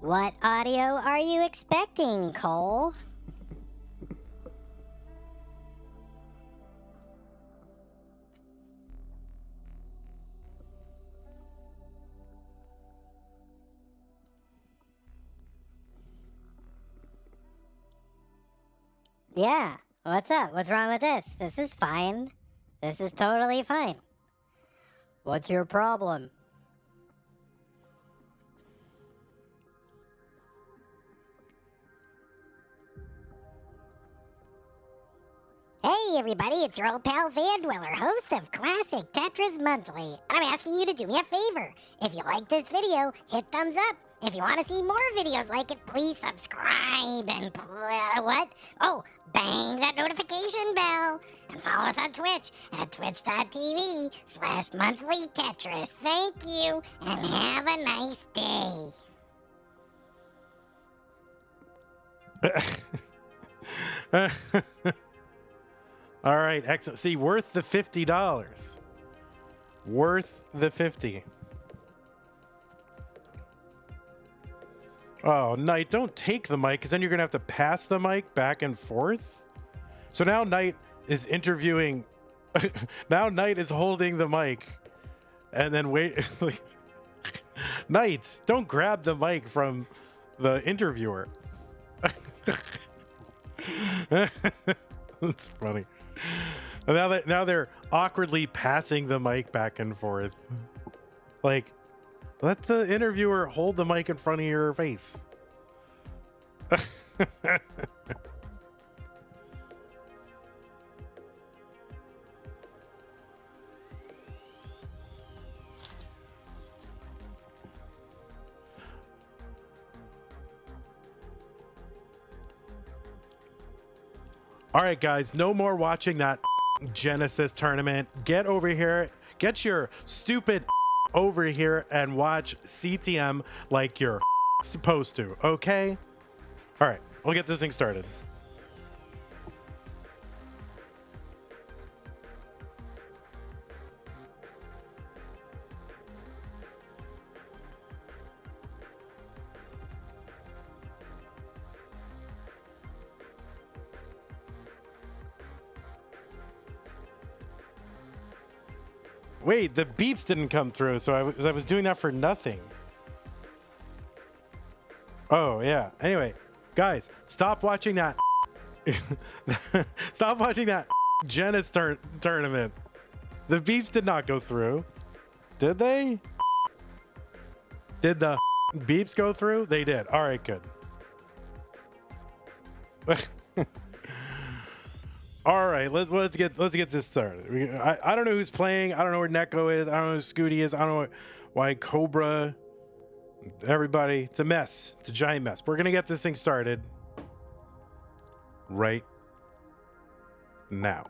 What audio are you expecting, Cole? Yeah, what's up? What's wrong with this? This is fine. This is totally fine. What's your problem? Hey everybody, it's your old pal Van Dweller, host of Classic Tetris Monthly. I'm asking you to do me a favor. If you like this video, hit thumbs up. If you want to see more videos like it, please subscribe and bang that notification bell. And follow us on Twitch at twitch.tv/monthlytetris. Thank you, and have a nice day. All right, excellent. See, worth the $50. Worth the 50. Oh, Knight, don't take the mic, because then you're going to have to pass the mic back and forth. So now Knight is interviewing. Now Knight is holding the mic. And then wait. Knight, don't grab the mic from the interviewer. That's funny. And now they're awkwardly passing the mic back and forth. Like, let the interviewer hold the mic in front of your face. All right, guys, no more watching that Genesis tournament. Get over here. Get your stupid over here and watch CTM like you're supposed to, okay? All right, we'll get this thing started. Wait, the beeps didn't come through, so I was doing that for nothing. Oh, yeah. Anyway, guys, stop watching that. Stop watching that Genesis tournament. The beeps did not go through. Did they? Did the beeps go through? They did. All right, good. All right, let's get this started. I don't know who's playing. I don't know where Neko is. I don't know who Scuti is. I don't know why Cobra. Everybody, it's a mess. It's a giant mess. We're gonna get this thing started right now.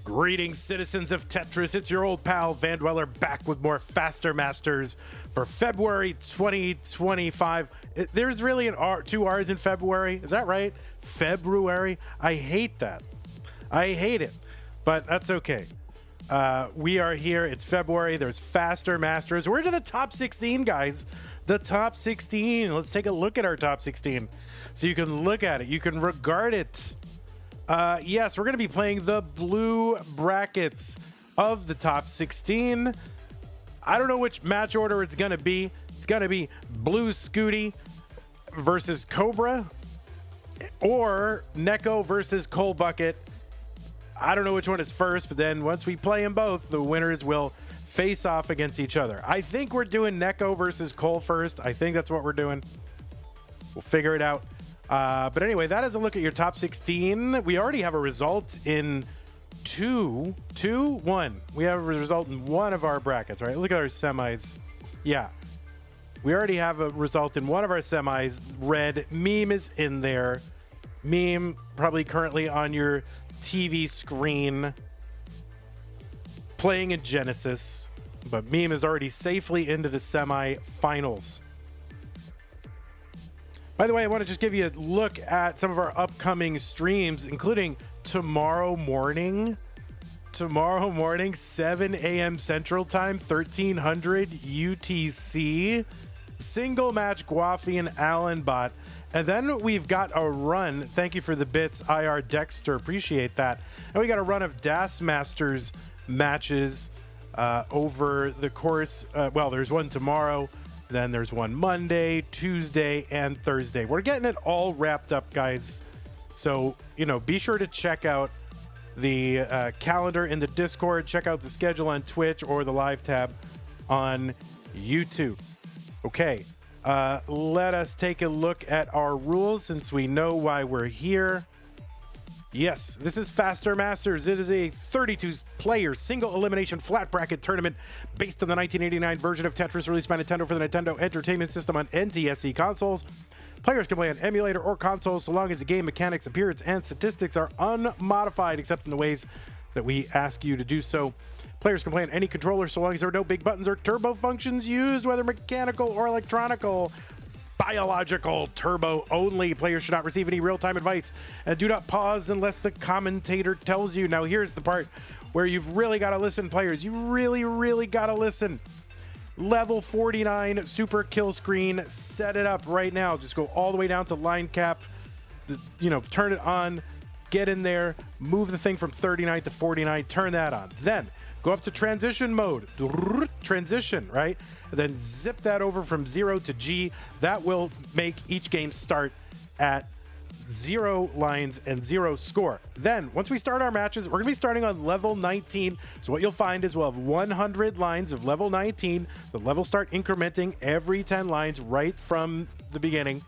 Greetings, citizens of Tetris. It's your old pal Van Dweller back with more Faster Masters for February 2025. There's really two R's in February. Is that right? February? I hate that. I hate it, but that's okay. We are here. It's February. There's Faster Masters. We're to the top 16, guys. The top 16. Let's take a look at our top 16 so you can look at it. You can regard it. Yes, we're going to be playing the blue brackets of the top 16. I don't know which match order it's going to be. It's going to be Blue Scuti versus Cobra or Neko versus Coal Bucket. I don't know which one is first, but then once we play them both, the winners will face off against each other. I think we're doing Neko versus Coal first. I think that's what we're doing. We'll figure it out. But anyway, that is a look at your top 16. We already have a result in 2-1. We have a result in one of our brackets, right? Look at our semis. Yeah. We already have a result in one of our semis. Red. Meme is in there. Meme probably currently on your TV screen playing in Genesis, but Meme is already safely into the semi-finals. By the way, I want to just give you a look at some of our upcoming streams, including tomorrow morning, 7 a.m. Central Time, 1300 UTC, single match Guafi and Allen bot. And then we've got a run. Thank you for the bits, IR Dexter. Appreciate that. And we got a run of Das Masters matches over the course. Well, there's one tomorrow. Then there's one Monday, Tuesday, and Thursday. We're getting it all wrapped up, guys. So, be sure to check out the calendar in the Discord. Check out the schedule on Twitch or the live tab on YouTube. Okay, let us take a look at our rules since we know why we're here. Yes, this is Faster Masters. It is a 32-player single elimination flat bracket tournament based on the 1989 version of Tetris released by Nintendo for the Nintendo Entertainment System on NTSC consoles. Players can play on emulator or console so long as the game mechanics, appearance, and statistics are unmodified except in the ways that we ask you to do so. Players can play on any controller so long as there are no big buttons or turbo functions used, whether mechanical or electronical. Biological turbo only. Players should not receive any real-time advice and do not pause unless the commentator tells you. Now here's the part where you've really got to listen, players. You really got to listen. Level 49 super kill screen. Set it up right now. Just go all the way down to line cap. Turn it on. Get in there. Move the thing from 39 to 49. Turn that on. Then go up to transition mode. Transition, right? And then zip that over from 0 to G. That will make each game start at 0 lines and 0 score. Then, once we start our matches, we're going to be starting on level 19. So what you'll find is we'll have 100 lines of level 19. The levels start incrementing every 10 lines right from the beginning.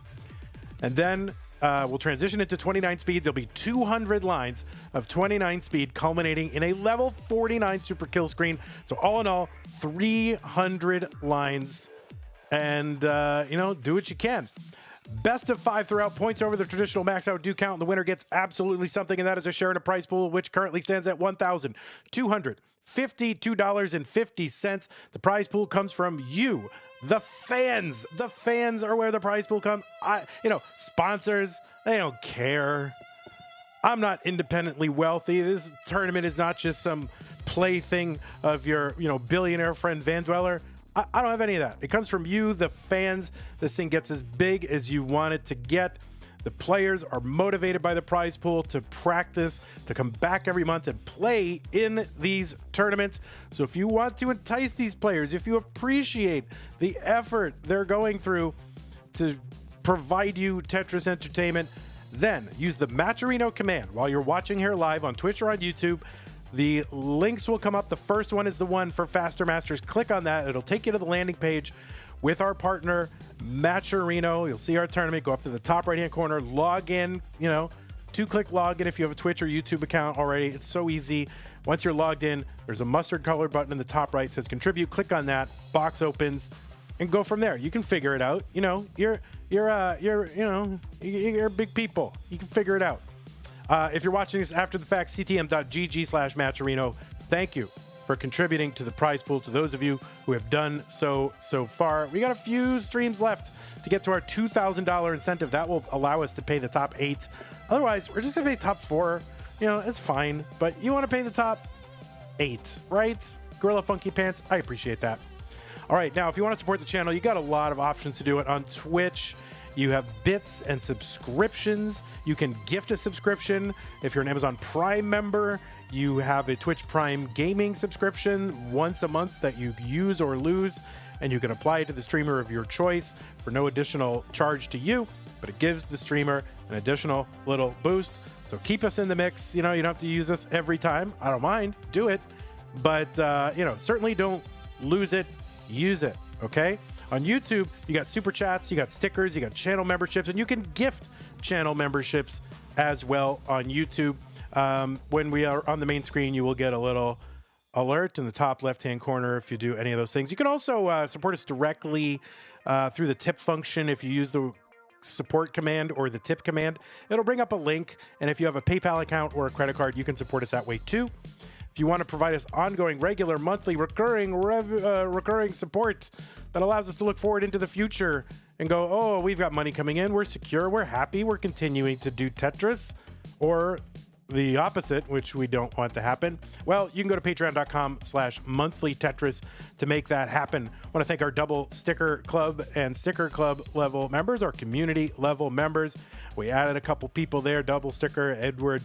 And then we'll transition into 29 speed. There'll be 200 lines of 29 speed culminating in a level 49 super kill screen. So all in all, 300 lines. And, do what you can. Best of 5 throughout, points over the traditional max out do count, and the winner gets absolutely something, and that is a share in a prize pool, which currently stands at $1,252.50. The prize pool comes from you, the fans. The fans are where the prize pool comes. Sponsors, they don't care. I'm not independently wealthy. This tournament is not just some plaything of your, billionaire friend Van Dweller. I don't have any of that. It comes from you, the fans. This thing gets as big as you want it to get. The players are motivated by the prize pool to practice, to come back every month and play in these tournaments. So if you want to entice these players, if you appreciate the effort they're going through to provide you Tetris entertainment, then use the Matcherino command while you're watching here live on Twitch or on YouTube. The links will come up. The first one is the one for Faster Masters. Click on that. It'll take you to the landing page with our partner, Matcherino. You'll see our tournament. Go up to the top right-hand corner. Log in, 2-click login if you have a Twitch or YouTube account already. It's so easy. Once you're logged in, there's a mustard colored button in the top right that says contribute. Click on that. Box opens. And go from there. You can figure it out. You're big people. You can figure it out. If you're watching this after the fact, ctm.gg/Matcherino, thank you for contributing to the prize pool. To those of you who have done so far, we got a few streams left to get to our $2,000 incentive. That will allow us to pay the top 8. Otherwise, we're just going to pay top 4. It's fine. But you want to pay the top 8, right? Gorilla Funky Pants, I appreciate that. All right, now, if you want to support the channel, you got a lot of options to do it on Twitch. You have bits and subscriptions. You can gift a subscription. If you're an Amazon Prime member, you have a Twitch Prime gaming subscription once a month that you use or lose, and you can apply it to the streamer of your choice for no additional charge to you, but it gives the streamer an additional little boost. So keep us in the mix. You don't have to use us every time. I don't mind. Do it. But, certainly don't lose it. Use it. Okay? On YouTube, you got super chats, you got stickers, you got channel memberships, and you can gift channel memberships as well on YouTube. When we are on the main screen, you will get a little alert in the top left-hand corner if you do any of those things. You can also support us directly through the tip function if you use the support command or the tip command. It'll bring up a link, and if you have a PayPal account or a credit card, you can support us that way too. If you want to provide us ongoing, regular, monthly, recurring support that allows us to look forward into the future and go, oh, we've got money coming in, we're secure, we're happy, we're continuing to do Tetris, or the opposite, which we don't want to happen, well, you can go to patreon.com/monthly Tetris to make that happen. I want to thank our double sticker club and sticker club level members, our community level members. We added a couple people there, double sticker, Edward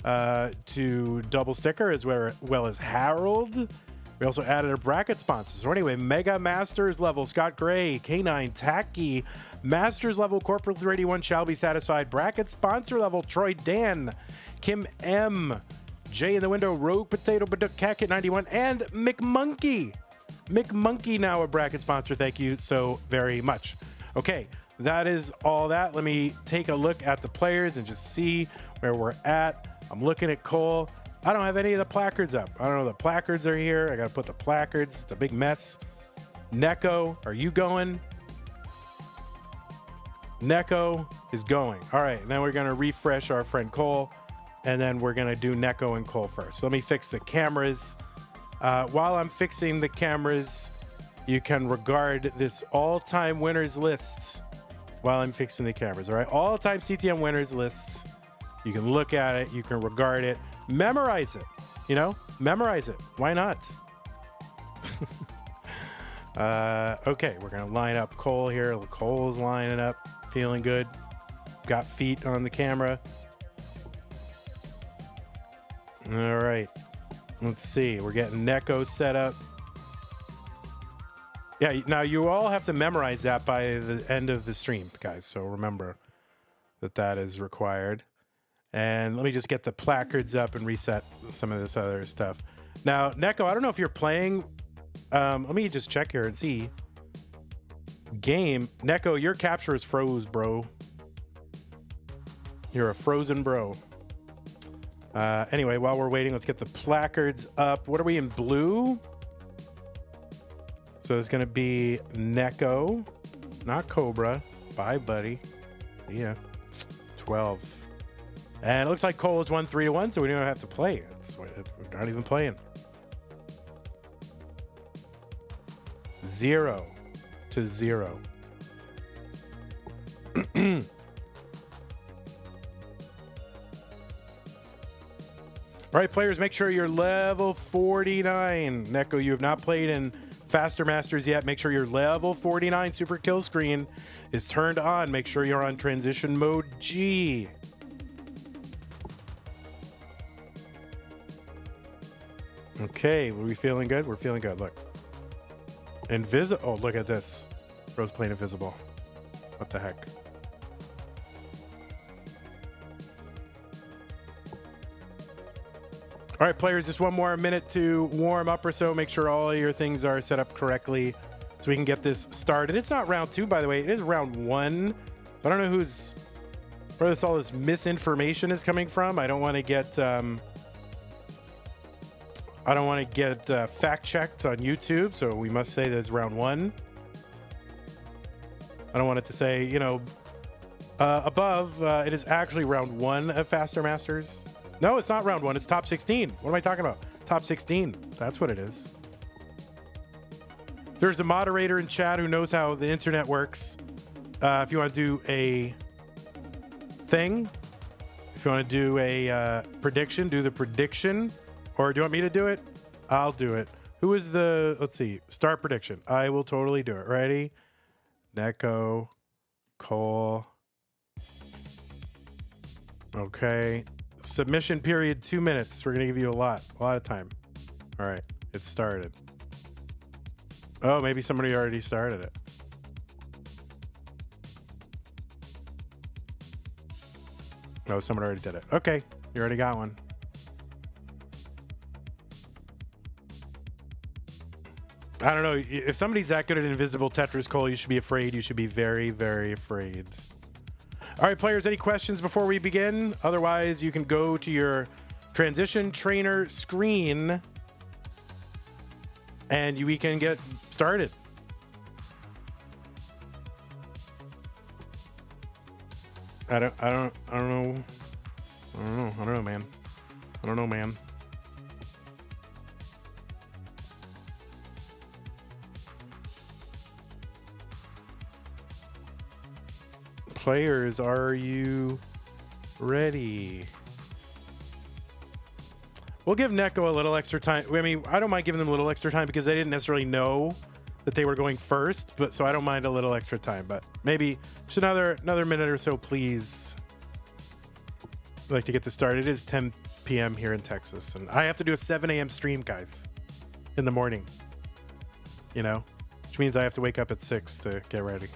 to double sticker, as well as Harold. We also added a bracket sponsor. So anyway, Mega Masters level, Scott Gray, K9, Tacky, Masters level, Corporal 381 shall be satisfied, bracket sponsor level, Troy Dan, Kim M, Jay in the window, Rogue Potato, Baduk, Cat 91, and McMonkey. McMonkey now a bracket sponsor. Thank you so very much. Okay, that is all that. Let me take a look at the players and just see where we're at. I'm looking at Cole. I don't have any of the placards up. I don't know the placards are here. I got to put the placards. It's a big mess. Neko, are you going? Neko is going. All right, now we're going to refresh our friend Cole, and then we're going to do Neko and Cole first. Let me fix the cameras. While I'm fixing the cameras, you can regard this all-time winners list while I'm fixing the cameras, all right? All-time CTM winners lists. You can look at it. You can regard it. Memorize it. You know? Memorize it. Why not? Okay, we're going to line up Cole here. Cole's lining up. Feeling good. Got feet on the camera. All right. Let's see. We're getting Neko set up. Yeah, now you all have to memorize that by the end of the stream, guys. So remember that that is required. And let me just get the placards up and reset some of this other stuff. Now, Neko, I don't know if you're playing. Let me just check here and see. Game. Neko, your capture is froze, bro. You're a frozen bro. Anyway, while we're waiting, let's get the placards up. What are we in blue? So it's going to be Neko, not Cobra. Bye, buddy. See ya. 12. And it looks like Cole has won 3-1, so we don't have to play. We're not even playing. 0-0. All right, players, make sure you're level 49. Neko, you have not played in Faster Masters yet. Make sure your level 49 super kill screen is turned on. Make sure you're on transition mode G. Okay, are we feeling good? We're feeling good. Look. Invisible. Oh, look at this. Bro's playing invisible. What the heck? All right, players, just one more minute to warm up or so. Make sure all your things are set up correctly so we can get this started. It's not round 2, by the way. It is round 1. I don't know where all this misinformation is coming from. I don't want to get fact checked on YouTube, so we must say that it's round 1. I don't want it to say, above. It is actually round 1 of Faster Masters. No, it's not round 1. It's top 16. What am I talking about? Top 16. That's what it is. There's a moderator in chat who knows how the internet works. If you want to do a thing, if you want to do a prediction, do the prediction. Or do you want me to do it? I'll do it. Who is the... Let's see. Start prediction. I will totally do it. Ready? Neko. Cole. Okay. Submission period 2 minutes. We're going to give you a lot of time. All right. It started. Oh, maybe somebody already started it. Oh, someone already did it. Okay. You already got one. I don't know. If somebody's that good at Invisible Tetris, Cole, you should be afraid. You should be very, very afraid. All right, players, any questions before we begin? Otherwise, you can go to your transition trainer screen, and we can get started. I don't know, man. I don't know, man. Players, are you ready? We'll give Neko a little extra time. I mean, I don't mind giving them a little extra time because they didn't necessarily know that they were going first, but so I don't mind a little extra time, but maybe just another minute or so, please. I'd like to get this started. It is 10 p.m. here in Texas, and I have to do a 7 a.m. stream, guys, in the morning, you know, which means I have to wake up at 6 to get ready.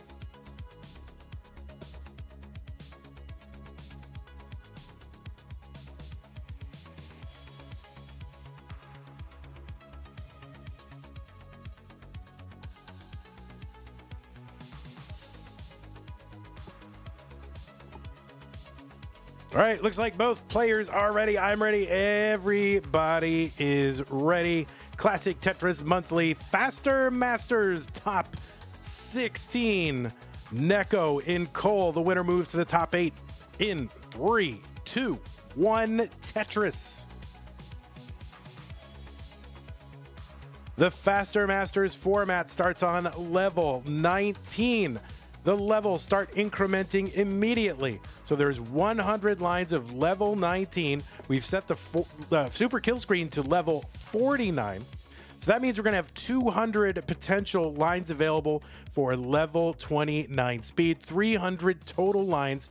All right, looks like both players are ready. I'm ready. Everybody is ready. Classic Tetris Monthly Faster Masters Top 16. Neko in Cole. The winner moves to the top 8 in 3, 2, 1. Tetris. The Faster Masters format starts on level 19. The levels start incrementing immediately. So there's 100 lines of level 19. We've set the super kill screen to level 49. So that means we're going to have 200 potential lines available for level 29 speed, 300 total lines.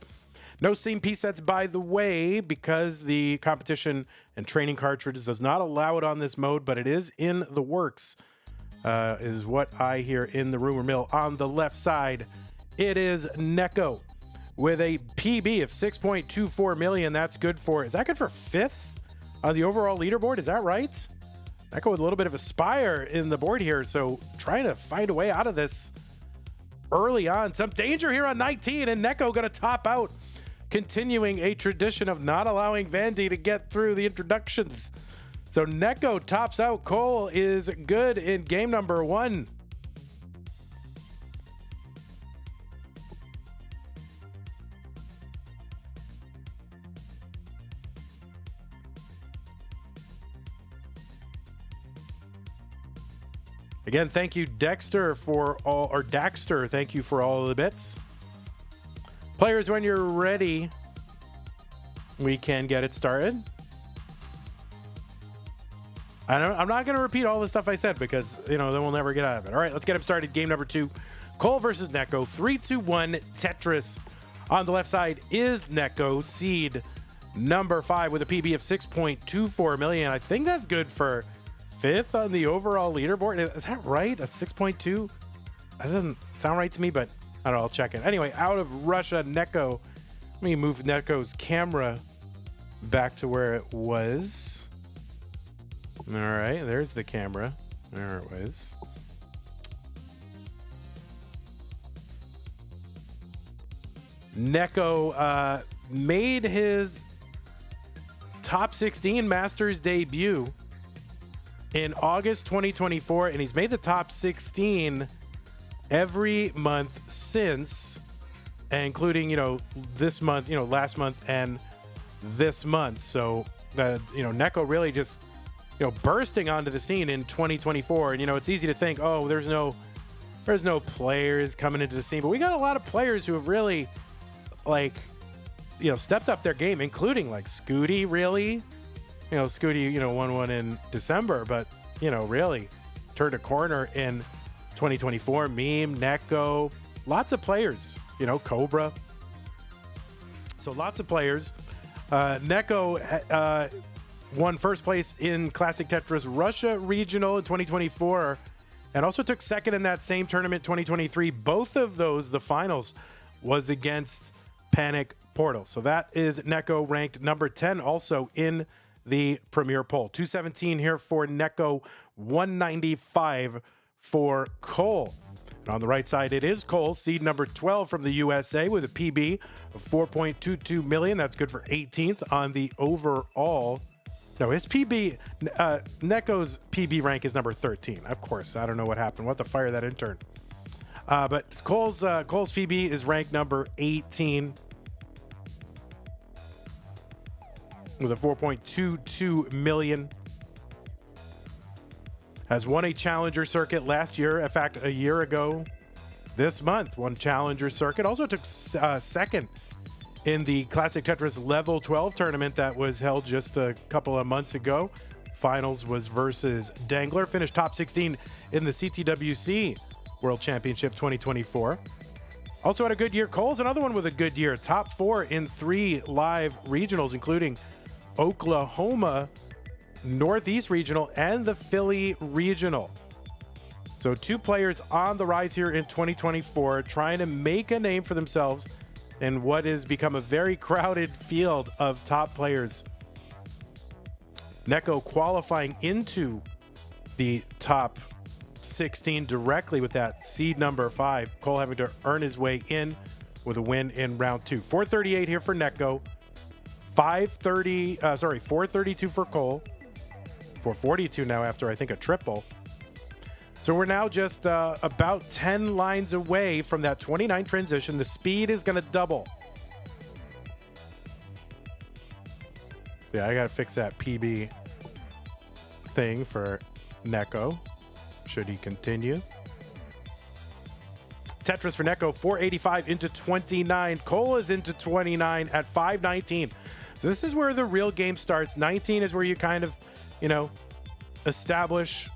No CMP sets, by the way, because the competition and training cartridges does not allow it on this mode, but it is in the works, is what I hear in the rumor mill. On the left side, it is Neko with a PB of 6.24 million. That's good for, is that good for 5th on the overall leaderboard? Is that right? Neko with a little bit of a spire in the board here. So trying to find a way out of this early on. Some danger here on 19, and Neko going to top out, continuing a tradition of not allowing Vandy to get through the introductions. So Neko tops out. Cole is good in game number 1. Again, thank you, Daxter, thank you for all of the bits. Players, when you're ready, we can get it started. I'm not going to repeat all the stuff I said because, you know, then we'll never get out of it. All right, let's get him started. Game number 2, Cole versus Neko. 3, 2, 1, Tetris. On the left side is Neko, seed number 5 with a PB of 6.24 million. I think that's good for 5th on the overall leaderboard. Is that right? A 6.2? That doesn't sound right to me, but I don't know. I'll check it. Anyway, out of Russia, Neko. Let me move Neko's camera back to where it was. All right, there's the camera. There it was. Neko made his top 16 Masters debut in August 2024, and he's made the top 16 every month since, including, you know, this month, you know, last month and this month. So, you know, Neko really just, you know, bursting onto the scene in 2024. And, you know, it's easy to think, oh, there's no players coming into the scene, but we got a lot of players who have really, like, you know, stepped up their game, including like Scuti, really. You know, Scuti, you know, won one in December, but, you know, really turned a corner in 2024. Meme, Neko, lots of players, you know, Cobra. So lots of players. Neko won first place in Classic Tetris Russia Regional in 2024 and also took second in that same tournament 2023. Both of those, the finals, was against Panic Portal. So that is Neko, ranked number 10 also in the Premier Poll. 217 here for Neko, 195 for Cole. And on the right side, it is Cole, seed number 12 from the USA with a PB of 4.22 million. That's good for 18th on the overall No, his PB, Neko's PB rank is number 13. Of course, I don't know what happened. We'll have to fire that intern. But Cole's PB is ranked number 18 with a 4.22 million. Has won a challenger circuit last year. In fact, a year ago this month, won challenger circuit. Also took second in the Classic Tetris Level 12 tournament that was held just a couple of months ago. Finals was versus Dangler. Finished top 16 in the CTWC World Championship 2024. Also had a good year. Cole's another one with a good year. Top 4 in 3 live regionals, including Oklahoma Northeast Regional and the Philly Regional. So 2 players on the rise here in 2024, trying to make a name for themselves in what has become a very crowded field of top players. Neko qualifying into the top 16 directly with that seed number 5. Cole having to earn his way in with a win in round 2. 438 here for Neko. 432 for Cole. 442 now after, I think, a triple. So we're now just about 10 lines away from that 29 transition. The speed is going to double. Yeah, I got to fix that PB thing for Neko, should he continue. Tetris for Neko, 485 into 29. Cole is into 29 at 519. So this is where the real game starts. 19 is where you kind of, establish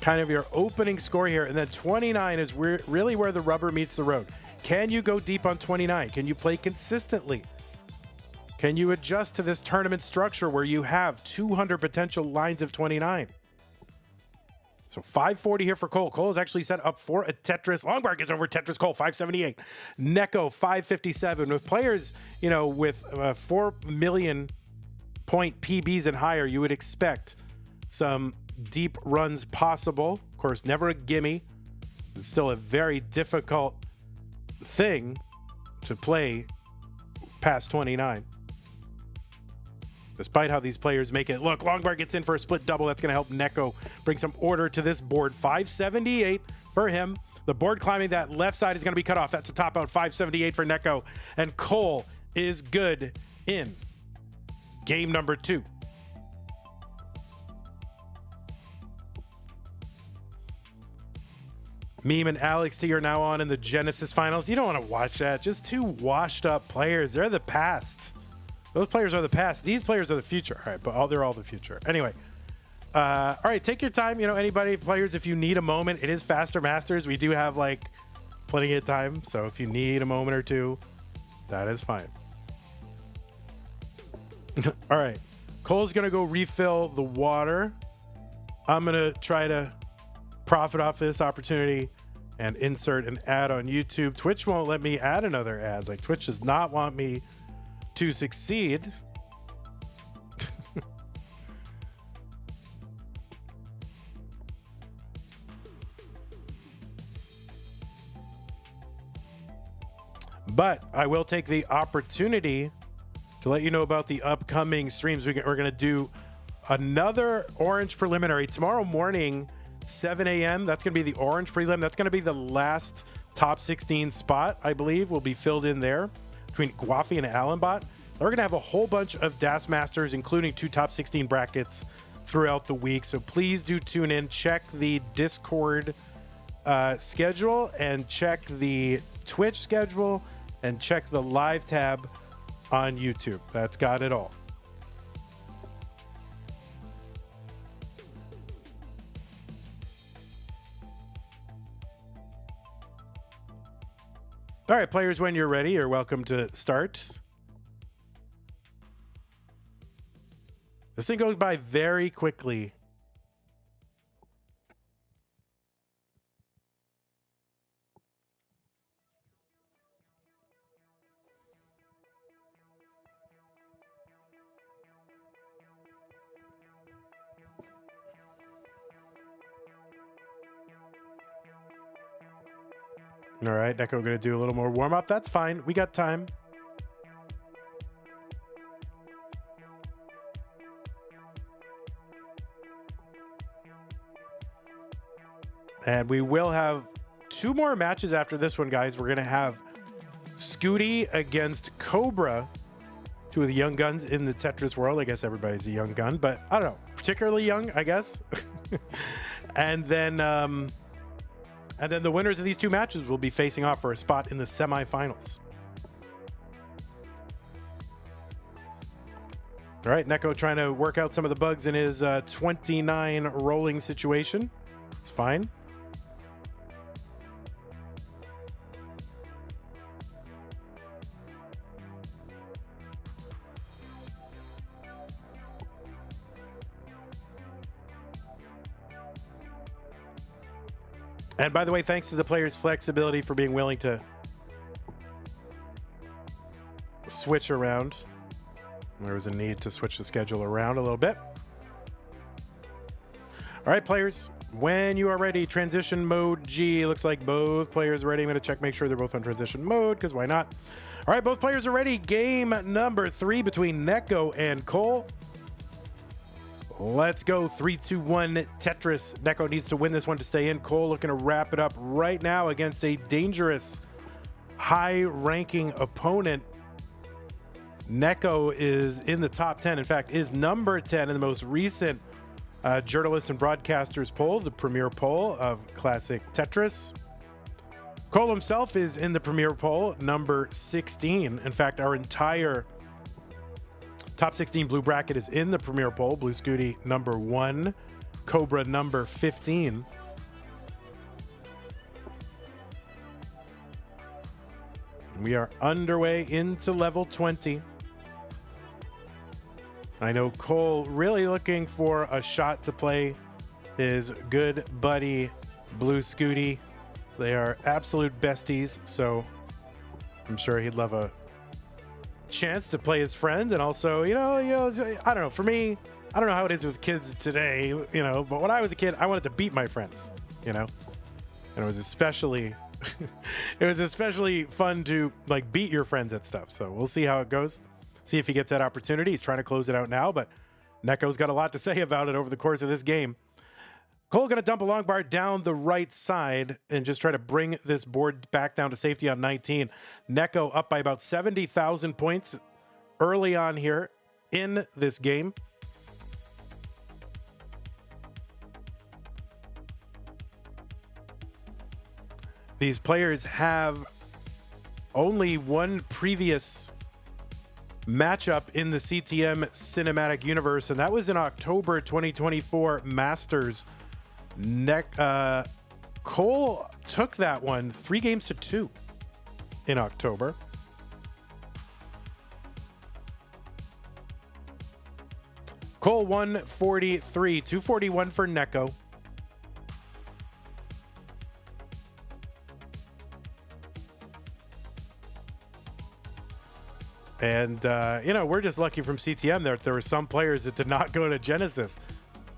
kind of your opening score here. And then 29 is really where the rubber meets the road. Can you go deep on 29? Can you play consistently? Can you adjust to this tournament structure where you have 200 potential lines of 29? So 540 here for Cole. Cole is actually set up for a Tetris. Longbar gets over Tetris. Cole, 578. Neko, 557. With players, with 4 million point PBs and higher, you would expect some deep runs possible. Of course, never a gimme. It's still a very difficult thing to play past 29. Despite how these players make it look. Longbar gets in for a split double. That's going to help Neko bring some order to this board. 578 for him. The board climbing that left side is going to be cut off. That's a top out. 578 for Neko. And Cole is good in game number 2. Meme and Alex T are now on in the Genesis finals. You don't want to watch that. Just 2 washed up players. They're the past. Those players are the past. These players are the future. All right, but they're all the future. Anyway, all right, take your time. Anybody, players, if you need a moment, it is Faster Masters. We do have plenty of time. So if you need a moment or two, that is fine. All right, Cole's going to go refill the water. I'm going to try to profit off this opportunity and insert an ad on YouTube. Twitch won't let me add another ad. Twitch does not want me to succeed. But I will take the opportunity to let you know about the upcoming streams. We're going to do another Orange Preliminary tomorrow morning, 7 a.m. That's going to be the Orange Prelim. That's going to be the last top 16 spot, I believe, will be filled in there between Guafi and Allenbot. We're going to have a whole bunch of DAS Masters, including 2 top 16 brackets throughout the week. So please do tune in. Check the Discord schedule and check the Twitch schedule and check the live tab on YouTube. That's got it all. All right, players, when you're ready, you're welcome to start. This thing goes by very quickly. All right, Neko, going to do a little more warm-up. That's fine. We got time. And we will have 2 more matches after this one, guys. We're going to have Scuti against Cobra, 2 of the young guns in the Tetris world. I guess everybody's a young gun, but I don't know, particularly young, I guess. And then the winners of these 2 matches will be facing off for a spot in the semifinals. All right, Neko trying to work out some of the bugs in his 29 rolling situation. It's fine. And by the way, thanks to the players' flexibility for being willing to switch around. There was a need to switch the schedule around a little bit. All right, players, when you are ready, transition mode G. Looks like both players are ready. I'm going to check, make sure they're both on transition mode, because why not? All right, both players are ready. Game number 3 between Neko and Cole. Let's go. 3, 2, 1, Tetris. Neko needs to win this one to stay in. Cole looking to wrap it up right now against a dangerous, high-ranking opponent. Neko is in the top 10. In fact, is number 10 in the most recent Journalists and Broadcasters poll, the premier poll of Classic Tetris. Cole himself is in the premier poll, number 16. In fact, our entire top 16 blue bracket is in the premier poll. Blue Scuti number 1, Cobra number 15. We are underway into level 20. I know Cole really looking for a shot to play his good buddy Blue Scuti. They are absolute besties, so I'm sure he'd love a chance to play his friend. And also, you know, I don't know, for me, I don't know how it is with kids today, you know, but when I was a kid, I wanted to beat my friends, you know, and it was especially fun to like beat your friends at stuff. So we'll see how it goes. See if he gets that opportunity. He's trying to close it out now, but Neko's got a lot to say about it over the course of this game. Cole going to dump a long bar down the right side and just try to bring this board back down to safety on 19. Neko up by about 70,000 points early on here in this game. These players have only one previous matchup in the CTM cinematic universe, and that was in October 2024 Masters. Cole took that one 3-2 in October. Cole 143, 241 for Neko. And, you know, we're just lucky from CTM there were some players that did not go to Genesis.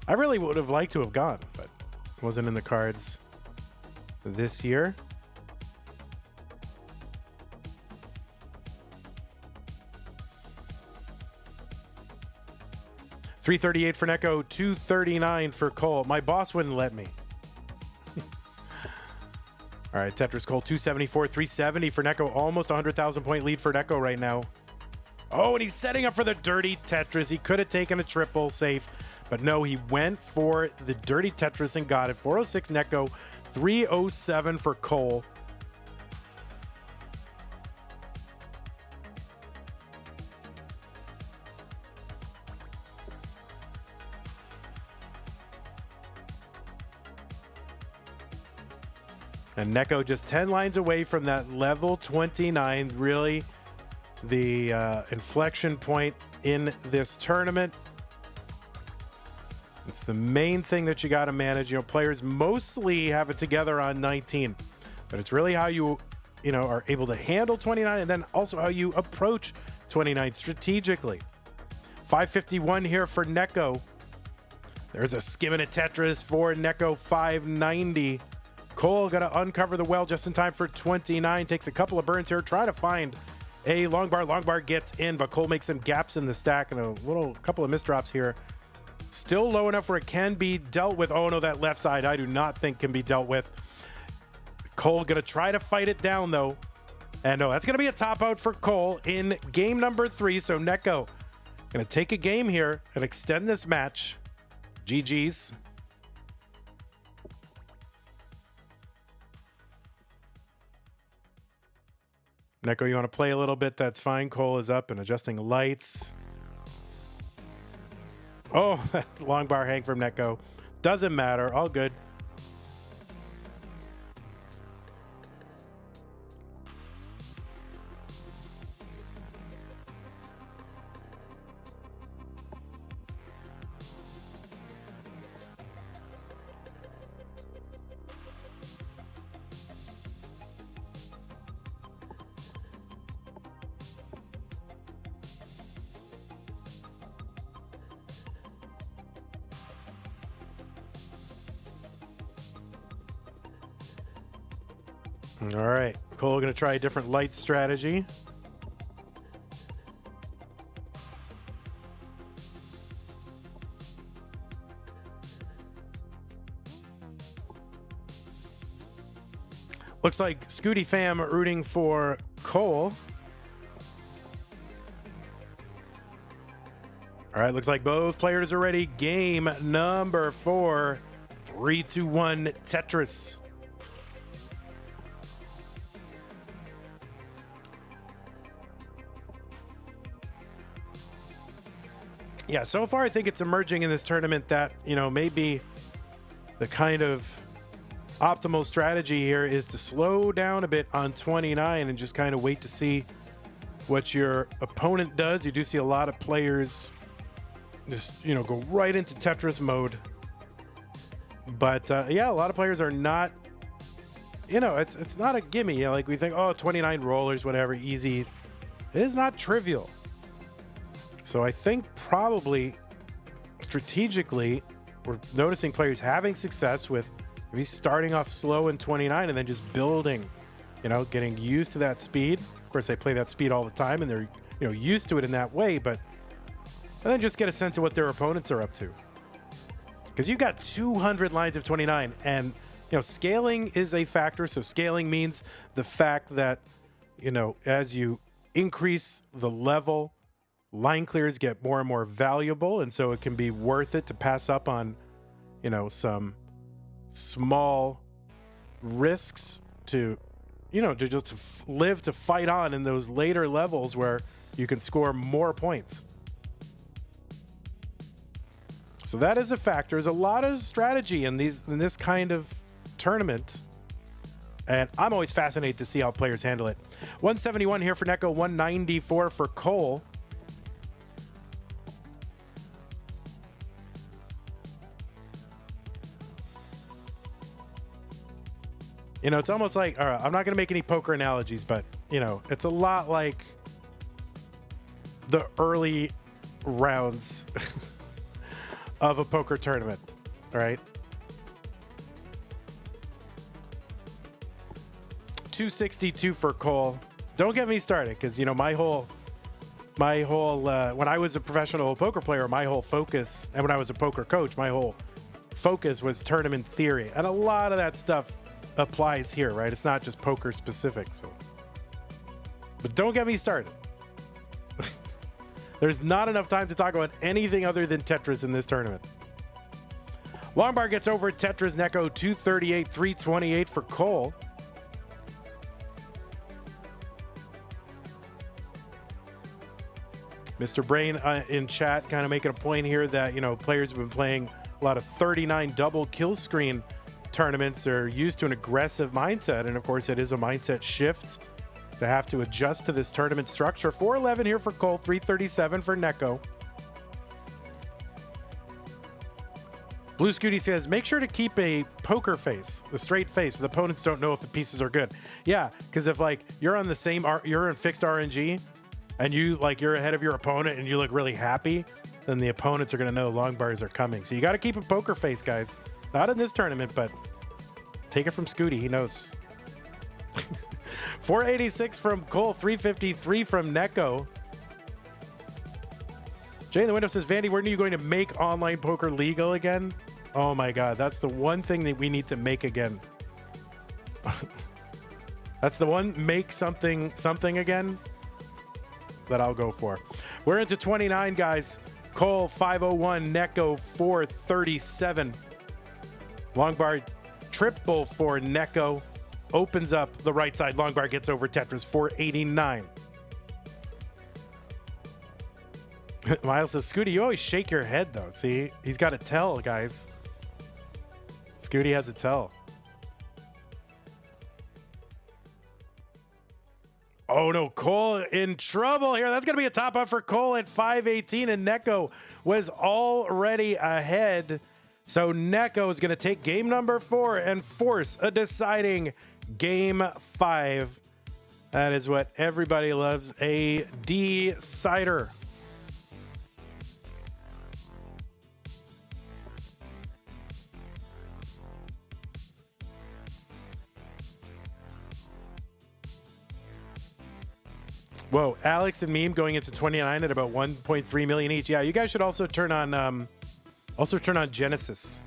I really would have liked to have gone, but it wasn't in the cards this year. $338 for Neko, $239 for Cole. My boss wouldn't let me. All right, Tetris Cole, 274, 370 for Neko. Almost 100,000 point lead for Neko right now. Oh, and he's setting up for the dirty Tetris. He could have taken a triple safe, but no, he went for the dirty Tetris and got it. 406 Neko, 307 for Cole. And Neko just 10 lines away from that level 29, really the inflection point in this tournament. It's the main thing that you got to manage. You know, players mostly have it together on 19, but it's really how you are able to handle 29 and then also how you approach 29 strategically. 551 here for Neko. There's a skimming at Tetris for Neko, 590. Cole got to uncover the well just in time for 29. Takes a couple of burns here, trying to find a long bar. Long bar gets in, but Cole makes some gaps in the stack and a couple of misdrops here Still low enough where it can be dealt with. Oh no, that left side I do not think can be dealt with. Cole gonna try to fight it down though. And no, that's gonna be a top out for Cole in game number 3. So Neko gonna take a game here and extend this match. GG's. Neko, you want to play a little bit? That's fine. Cole is up and adjusting lights. Oh, long bar hang from Neko. Doesn't matter. All good. All right, Cole going to try a different light strategy. Looks like Scuti fam rooting for Cole. All right, looks like both players are ready. Game number 4, 3, 2, 1, Tetris. Yeah, so far I think it's emerging in this tournament that, you know, maybe the kind of optimal strategy here is to slow down a bit on 29 and just kind of wait to see what your opponent does. You do see a lot of players just, you know, go right into Tetris mode. But yeah, a lot of players are not, you know, it's not a gimme. You know, like we think, oh, 29 rollers, whatever, easy. It is not trivial. So I think probably strategically, we're noticing players having success with maybe starting off slow in 29 and then just building, you know, getting used to that speed. Of course, they play that speed all the time and they're, you know, used to it in that way, but and then just get a sense of what their opponents are up to. Because you've got 200 lines of 29 and, you know, scaling is a factor. So scaling means the fact that, you know, as you increase the level, line clears get more and more valuable, and so it can be worth it to pass up on, you know, some small risks to, you know, to just live to fight on in those later levels where you can score more points. So that is a factor. There's a lot of strategy in this kind of tournament, and I'm always fascinated to see how players handle it. 171 here for Neko, 194 for Cole. You know, it's almost like, all right, I'm not going to make any poker analogies, but, you know, it's a lot like the early rounds of a poker tournament, right? 262 for Cole. Don't get me started, because, you know, my whole when I was a professional poker player, my whole focus, and when I was a poker coach, my whole focus was tournament theory. And a lot of that stuff applies here, right? It's not just poker specific. So, but don't get me started. There's not enough time to talk about anything other than Tetris in this tournament. Longbar gets over Tetris. Neko 238, 328 for Cole. Mr. Brain in chat kind of making a point here that, you know, players have been playing a lot of 39 double kill screen tournaments, are used to an aggressive mindset, and of course it is a mindset shift to have to adjust to this tournament structure. 411 here for Cole, 337 for Neko. Blue Scuti says, make sure to keep a poker face, a straight face, so the opponents don't know if the pieces are good. Yeah, because if like you're on the same, you're in fixed RNG, and you like you're ahead of your opponent and you look really happy, then the opponents are going to know long bars are coming. So you got to keep a poker face, guys. Not in this tournament, but take it from Scuti. He knows. 486 from Cole, 353 from Neko. Jay in the window says, Vandy, when are you going to make online poker legal again? Oh my God, that's the one thing that we need to make again. That's the one, make something again that I'll go for. We're into 29, guys. Cole 501, Neko 437. Long bar triple for Neko. Opens up the right side. Long bar gets over Tetris 489. Miles says, Scuti, you always shake your head though. See, he's got a tell, guys. Scuti has a tell. Oh no, Cole in trouble here. That's going to be a top up for Cole at 518, and Neko was already ahead. So Neko is going to take game number 4 and force a deciding game 5. That is what everybody loves, a decider. Whoa, Alex and Meme going into 29 at about 1.3 million each. Yeah, you guys should also turn on Genesis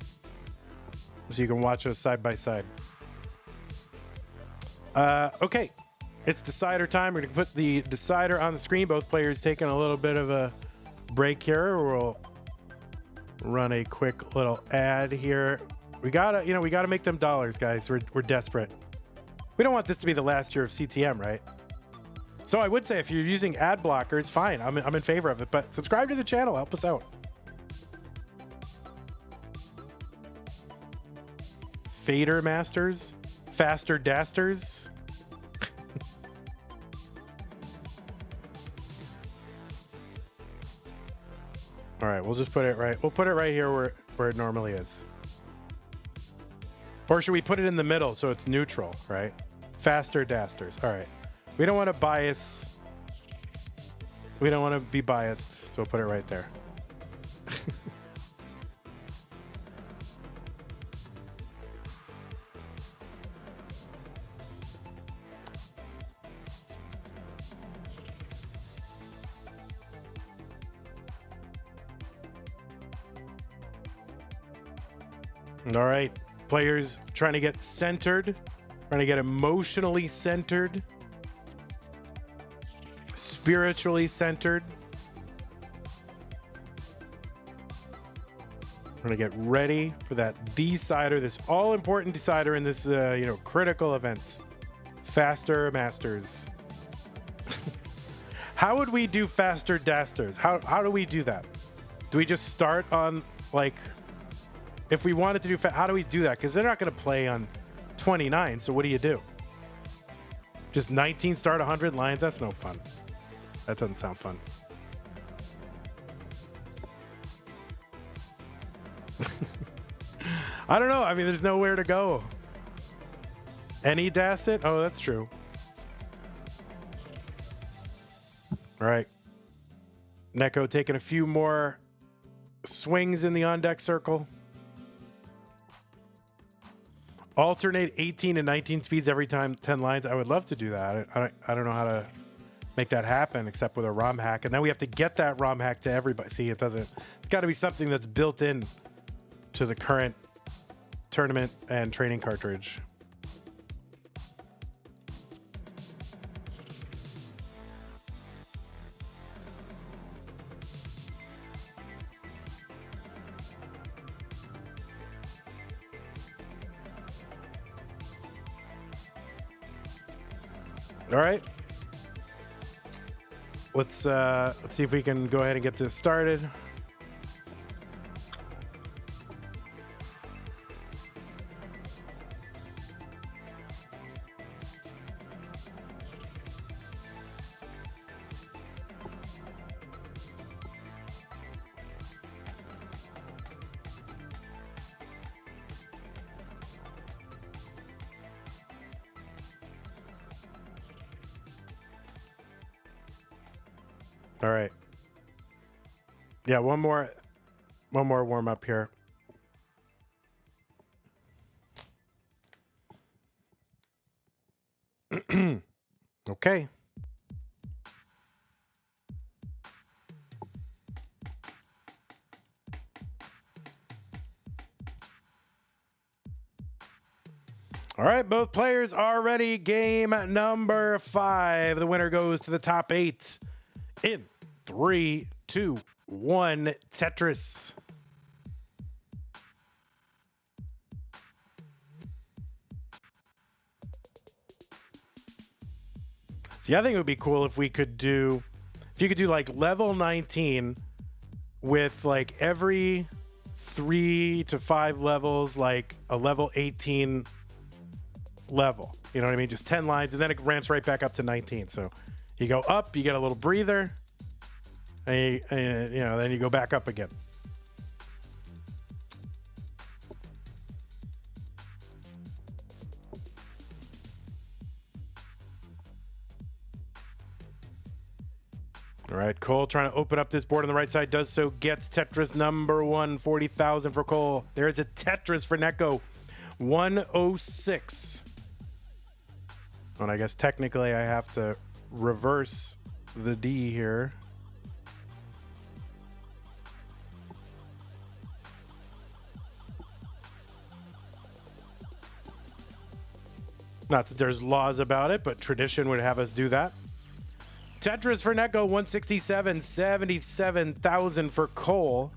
so you can watch those side by side. Okay, it's decider time. We're gonna put the decider on the screen. Both players taking a little bit of a break here. We'll run a quick little ad here. We gotta make them dollars, guys. We're desperate. We don't want this to be the last year of CTM, right? So I would say if you're using ad blockers, fine. I'm in favor of it, but subscribe to the channel. Help us out. Fader Masters, Faster Dasters. All right, we'll just put it right. We'll put it right here where it normally is. Or should we put it in the middle so it's neutral, right? Faster Dasters. All right. We don't want to bias. We don't want to be biased, so we'll put it right there. All right, players trying to get centered, trying to get emotionally centered. Spiritually centered. We're gonna get ready for that decider, this all-important decider in this critical event. Faster Masters. How would we do Faster Dasters? How do we do that? Do we just start on, like, if we wanted to do how do we do that? Because they're not gonna play on 29, so what do? Just 19 start 100 lines? That's no fun. That doesn't sound fun. I don't know. I mean, there's nowhere to go. Any Dasset? Oh, that's true. All right. Neko taking a few more swings in the on-deck circle. Alternate 18 and 19 speeds every time 10 lines. I would love to do that. I don't know how to make that happen except with a ROM hack, and then we have to get that ROM hack to everybody. See, it doesn't. It's got to be something that's built in to the current tournament and training cartridge. All right. Let's see if we can go ahead and get this started. All right. Yeah, one more warm up here. Okay. All right, both players are ready. Game number 5. The winner goes to the top 8 in 3, 2, 1. Tetris. See, I think it would be cool if you could do like level 19 with like every 3 to 5 levels, like a level 18 level. You know what I mean? Just 10 lines, and then it ramps right back up to 19. So you go up, you get a little breather, and then you go back up again. All right, Cole trying to open up this board on the right side. Does so, gets Tetris number 1, 40,000 for Cole. There's a Tetris for Neko, 106. And I guess technically I have to reverse the D here. Not that there's laws about it, but tradition would have us do that. Tetris for Neko, 167, 77,000 for Cole.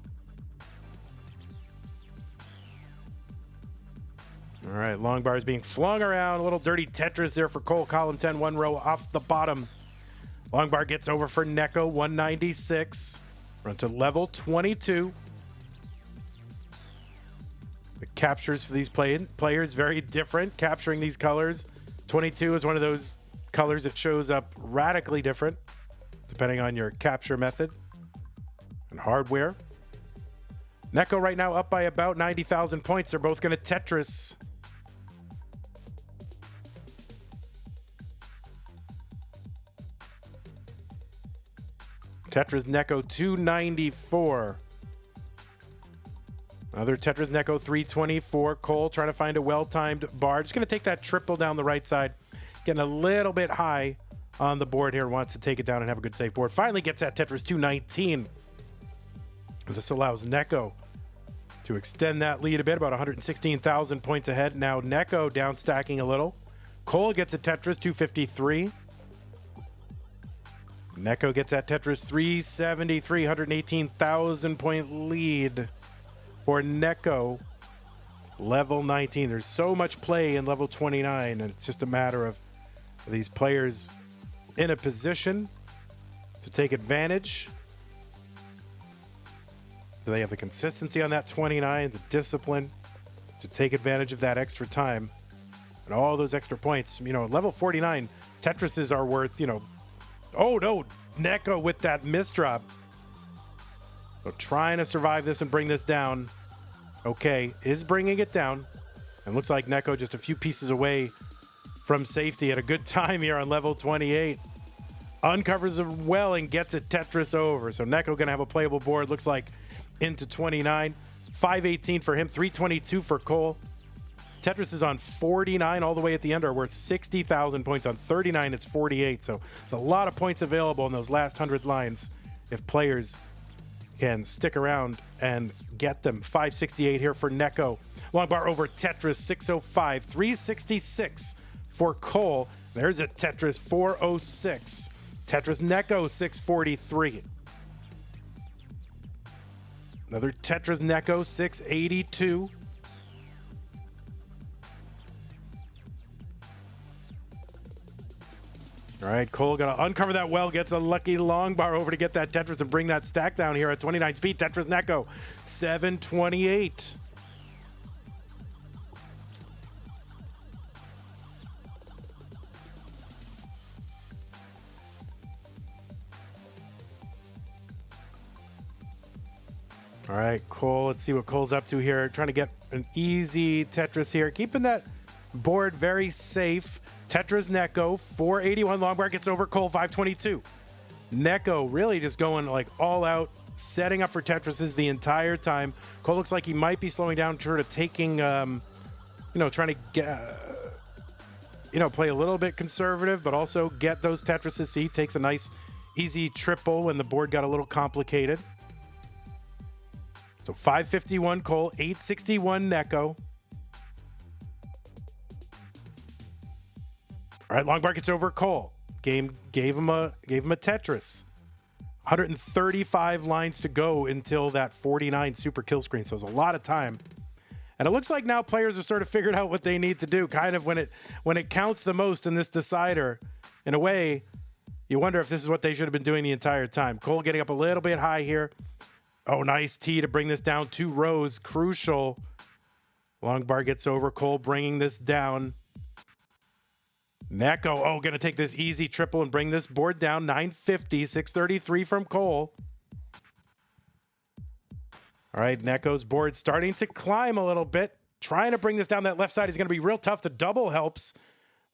All right, long bars being flung around. A little dirty Tetris there for Cole. Column 10, 1 row off the bottom. Long bar gets over for Neko, 196. Run to level 22. The captures for these players, very different. Capturing these colors. 22 is one of those colors that shows up radically different depending on your capture method and hardware. Neko right now up by about 90,000 points. They're both going to Tetris. Tetris Neko 294. Another Tetris Neko 324. Cole trying to find a well-timed bar. Just going to take that triple down the right side. Getting a little bit high on the board here. Wants to take it down and have a good safe board. Finally gets that Tetris 219. This allows Neko to extend that lead a bit, about 116,000 points ahead. Now Neko down stacking a little. Cole gets a Tetris 253. Neko gets that Tetris 373, 118,000 point lead for Neko. Level 19. There's so much play in level 29, and it's just a matter of these players in a position to take advantage. Do they have the consistency on that 29, the discipline to take advantage of that extra time and all those extra points? You know, level 49, Tetrises are worth, oh no, Neko with that misdrop. So trying to survive this and bring this down. Okay, is bringing it down. And looks like Neko just a few pieces away from safety at a good time here on level 28. Uncovers it well and gets a Tetris over. So Neko going to have a playable board. Looks like into 29. 518 for him, 322 for Cole. Tetris is on 49 all the way at the end, are worth 60,000 points. On 39, it's 48. So there's a lot of points available in those last 100 lines if players can stick around and get them. 568 here for Neko. Long bar over Tetris, 605. 366 for Cole. There's a Tetris, 406. Tetris Neko, 643. Another Tetris Neko, 682. All right, Cole gonna uncover that well, gets a lucky long bar over to get that Tetris and bring that stack down here at 29 speed. Tetris Neko, 728. All right, Cole, let's see what Cole's up to here. Trying to get an easy Tetris here. Keeping that board very safe. Tetris Neko, 481. Long bar gets over Cole, 522. Neko really just going like all out, setting up for Tetrises the entire time. Cole looks like he might be slowing down, sort of taking, trying to get, play a little bit conservative, but also get those Tetrises. See, takes a nice, easy triple when the board got a little complicated. So 551 Cole, 861 Neko. All right, long bar gets over Cole. Game gave him a Tetris. 135 lines to go until that 49 super kill screen. So it's a lot of time. And it looks like now players have sort of figured out what they need to do. Kind of when it counts the most in this decider, in a way, you wonder if this is what they should have been doing the entire time. Cole getting up a little bit high here. Oh, nice tee to bring this down 2 rows. Crucial. Long bar gets over. Cole bringing this down. Neko, going to take this easy triple and bring this board down. 950, 633 from Cole. All right, Neko's board starting to climb a little bit. Trying to bring this down. That left side is going to be real tough. The double helps.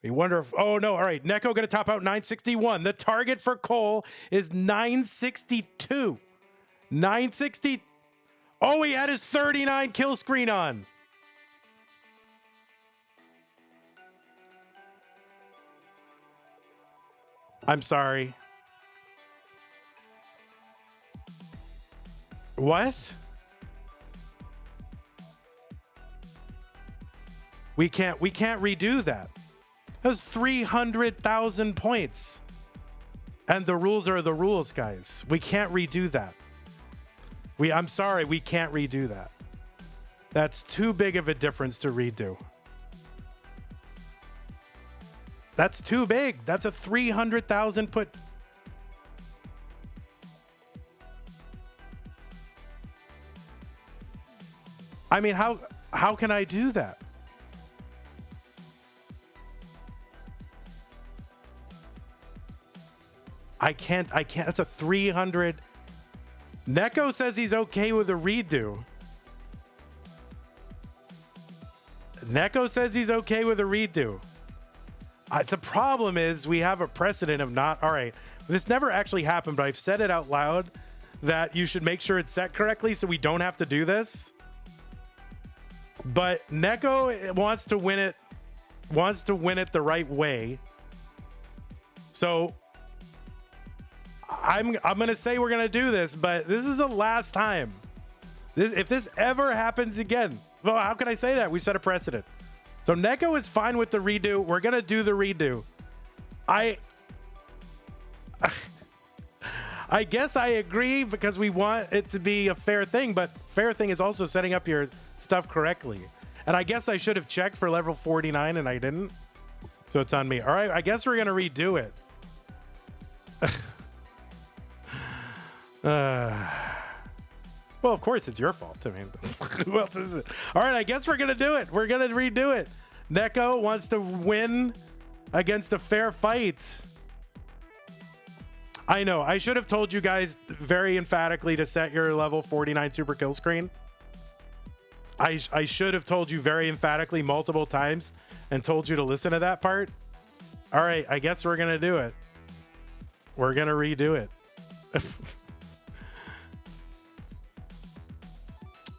We wonder if... Oh, no. All right, Neko going to top out 961. The target for Cole is 962. 960. Oh, he had his 39 kill screen on. I'm sorry. What? We can't redo that. That was 300,000 points. And the rules are the rules, guys. We can't redo that. I'm sorry, we can't redo that. That's too big of a difference to redo. That's too big. That's a 300,000 put. I mean, how can I do that? I can't. That's a 300. Neko says he's okay with a redo. Neko says he's okay with a redo. The problem is we have a precedent of not, all right, this never actually happened, but I've said it out loud that you should make sure it's set correctly so we don't have to do this. But Neko wants to win it the right way. So I'm going to say we're going to do this, but this is the last time. If this ever happens again, well, how can I say that? We set a precedent. So Neko is fine with the redo. We're going to do the redo. I guess I agree because we want it to be a fair thing, but fair thing is also setting up your stuff correctly. And I guess I should have checked for level 49 and I didn't. So it's on me. All right, I guess we're going to redo it. Well, of course it's your fault. I mean, who else is it? All right, I guess we're going to do it. We're going to redo it. Neko wants to win against a fair fight. I know. I should have told you guys very emphatically to set your level 49 super kill screen. I should have told you very emphatically multiple times and told you to listen to that part. All right, I guess we're going to do it. We're going to redo it.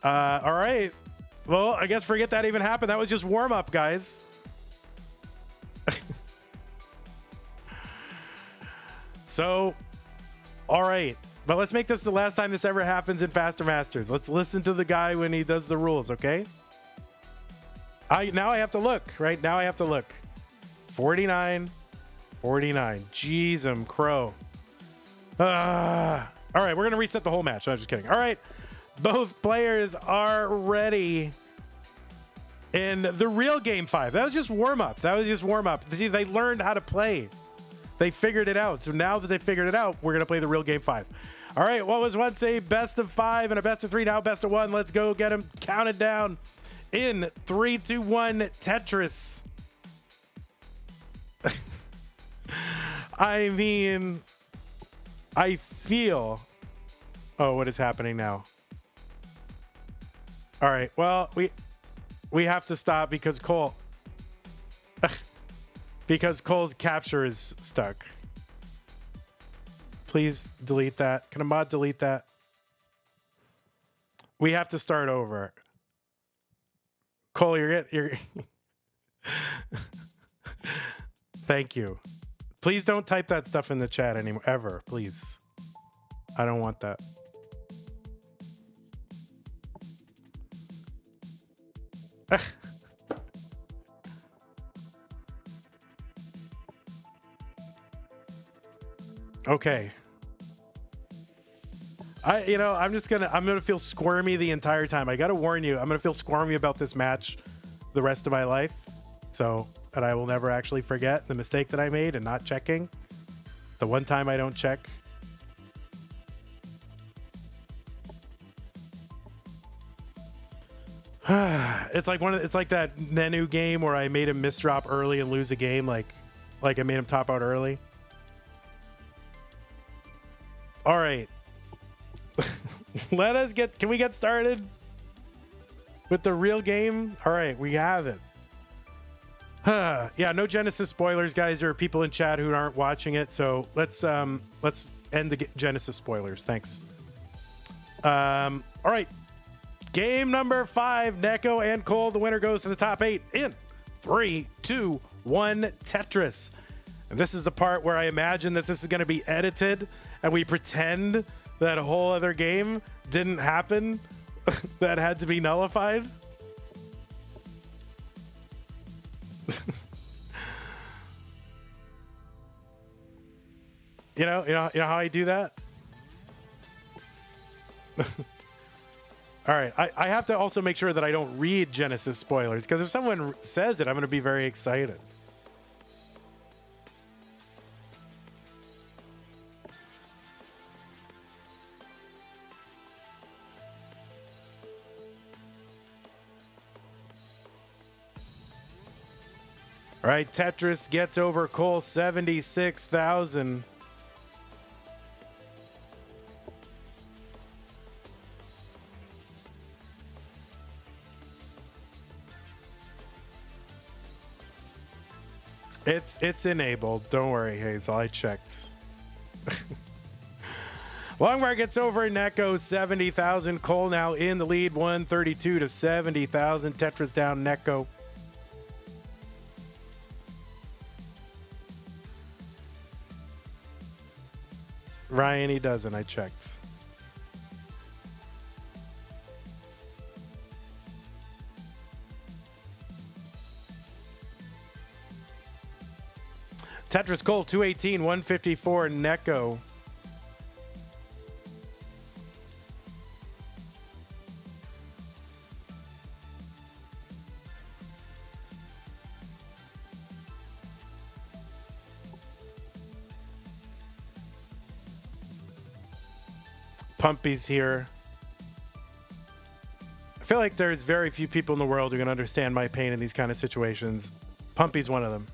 All right. Well, I guess forget that even happened. That was just warm up, guys. So, all right. But let's make this the last time this ever happens in Faster Masters. Let's listen to the guy when he does the rules, okay? Now I have to look, right? Now I have to look. 49. Jeez, crow. All right, we're going to reset the whole match. No, I'm just kidding. All right. Both players are ready in the real game 5. That was just warm up. See, they learned how to play. They figured it out. So now that they figured it out, we're going to play the real game 5. All right, what was once a best of 5 and a best of 3, now best of 1. Let's go get them counted down in 3, 2, 1, Tetris. I mean, I feel... Oh, what is happening now? All right, well, we have to stop because Cole... because Cole's capture is stuck. Please delete that. Can a mod delete that? We have to start over. Cole, you're Thank you. Please don't type that stuff in the chat anymore, ever, please. I don't want that. Okay. I'm gonna feel squirmy the entire time. I gotta warn you, I'm gonna feel squirmy about this match the rest of my life. So that I will never actually forget the mistake that I made and not checking. The one time I don't check. It's like that Nenu game where I made him misdrop early and lose a game, like I made him top out early. All right. Can we get started with the real game? All right, we have it. Yeah, no Genesis spoilers, guys. There are people in chat who aren't watching it, so let's end the Genesis spoilers. Thanks. All right. Game number 5, Neko and Cole. The winner goes to the top 8 in 3, 2, 1, Tetris. And this is the part where I imagine that this is going to be edited and we pretend that a whole other game didn't happen that had to be nullified. You know how I do that? All right, I have to also make sure that I don't read Genesis spoilers, because if someone says it, I'm going to be very excited. All right, Tetris gets over Cole 76,000. It's enabled. Don't worry, Hazel. I checked. Longbar gets over Neko 70,000. Cole now in the lead, 132 to 70,000. Tetris down Neko. Ryan, he doesn't. I checked. Tetris Cole 218, 154 Neko. Pumpy's here. I feel like there's very few people in the world who can understand my pain in these kind of situations. Pumpy's one of them.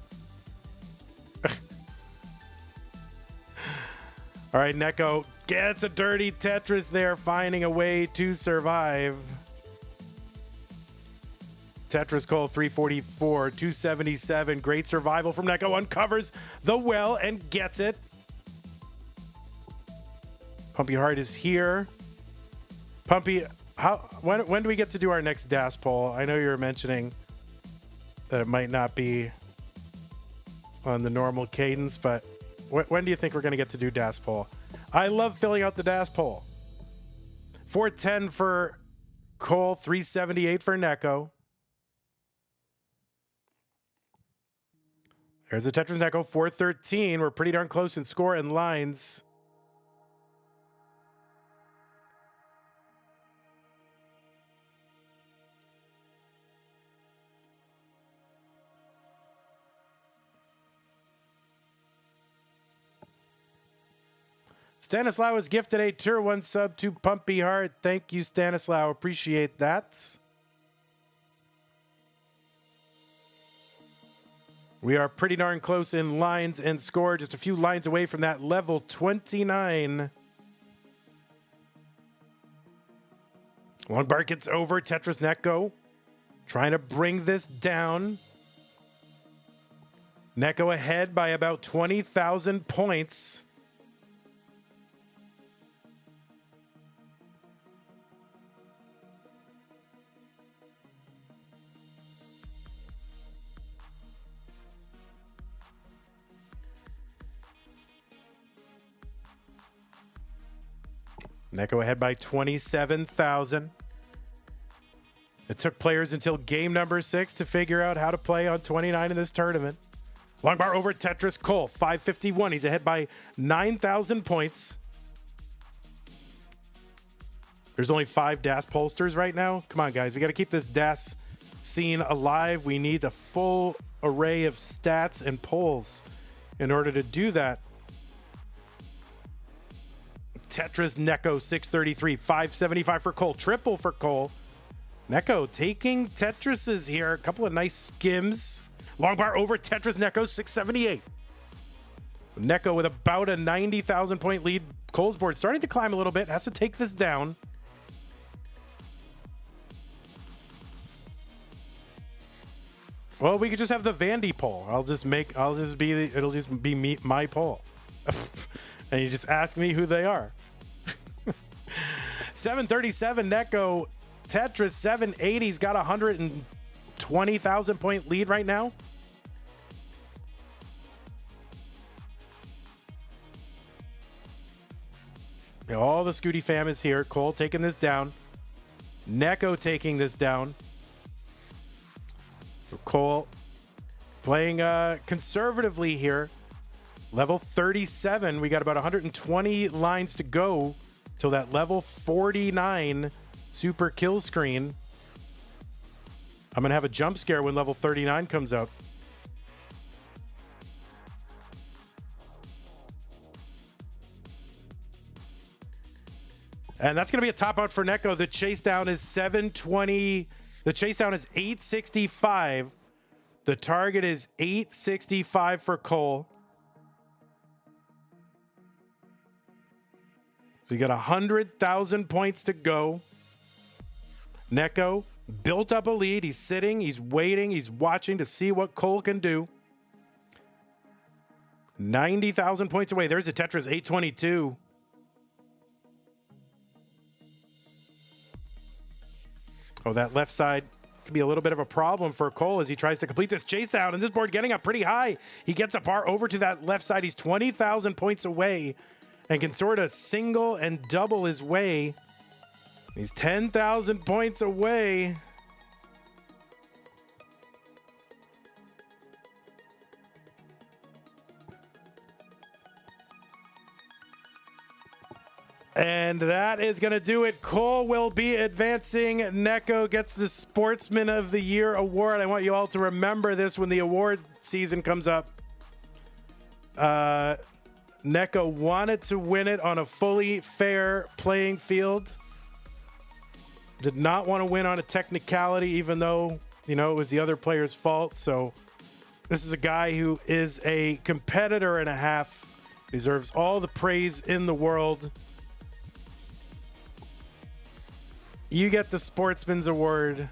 All right, Neko gets a dirty Tetris there, finding a way to survive. Tetris Cole 344, 277. Great survival from Neko. Uncovers the well and gets it. Pumpy Heart is here. Pumpy, when do we get to do our next DAS poll? I know you were mentioning that it might not be on the normal cadence, but when do you think we're going to get to do DAS poll? I love filling out the DAS poll. 410 for Cole, 378 for Neko. There's a Tetris Neko, 413. We're pretty darn close in score and lines. Stanislaw has gifted a tier 1 sub to Pumpy Heart. Thank you, Stanislaw. Appreciate that. We are pretty darn close in lines and score. Just a few lines away from that level 29. Longbar gets over. Tetris Neko trying to bring this down. Neko ahead by about 20,000 points. Neko ahead by 27,000. It took players until game number 6 to figure out how to play on 29 in this tournament. Long bar over Tetris. Cole, 551. He's ahead by 9,000 points. There's only 5 DAS pollsters right now. Come on, guys. We got to keep this DAS scene alive. We need a full array of stats and polls in order to do that. Tetris, Neko, 633. 575 for Cole. Triple for Cole. Neko taking Tetris's here. A couple of nice skims. Long bar over Tetris, Neko, 678. Neko with about a 90,000 point lead. Cole's board starting to climb a little bit. Has to take this down. Well, we could just have the Vandy poll. It'll just be my poll. And you just ask me who they are. 737 Neko, Tetris 780's got a 120,000 point lead right now. All the Scuti fam is here. Cole taking this down. Neko taking this down. Cole playing conservatively here. Level 37. We got about 120 lines to go till that level 49 super kill screen. I'm going to have a jump scare when level 39 comes out. And that's going to be a top out for Neko. The chase down is 720. The chase down is 865. The target is 865 for Cole. So you got 100,000 points to go. Neko built up a lead. He's sitting, he's waiting, he's watching to see what Cole can do. 90,000 points away. There's a Tetris 822. Oh, that left side could be a little bit of a problem for Cole as he tries to complete this chase down. And this board getting up pretty high. He gets a bar over to that left side. He's 20,000 points away and can sort of single and double his way. He's 10,000 points away. And that is going to do it. Cole will be advancing. Neko gets the Sportsman of the Year award. I want you all to remember this when the award season comes up. Neko wanted to win it on a fully fair playing field. Did not want to win on a technicality, even though, it was the other player's fault. So this is a guy who is a competitor and a half. Deserves all the praise in the world. You get the Sportsman's Award.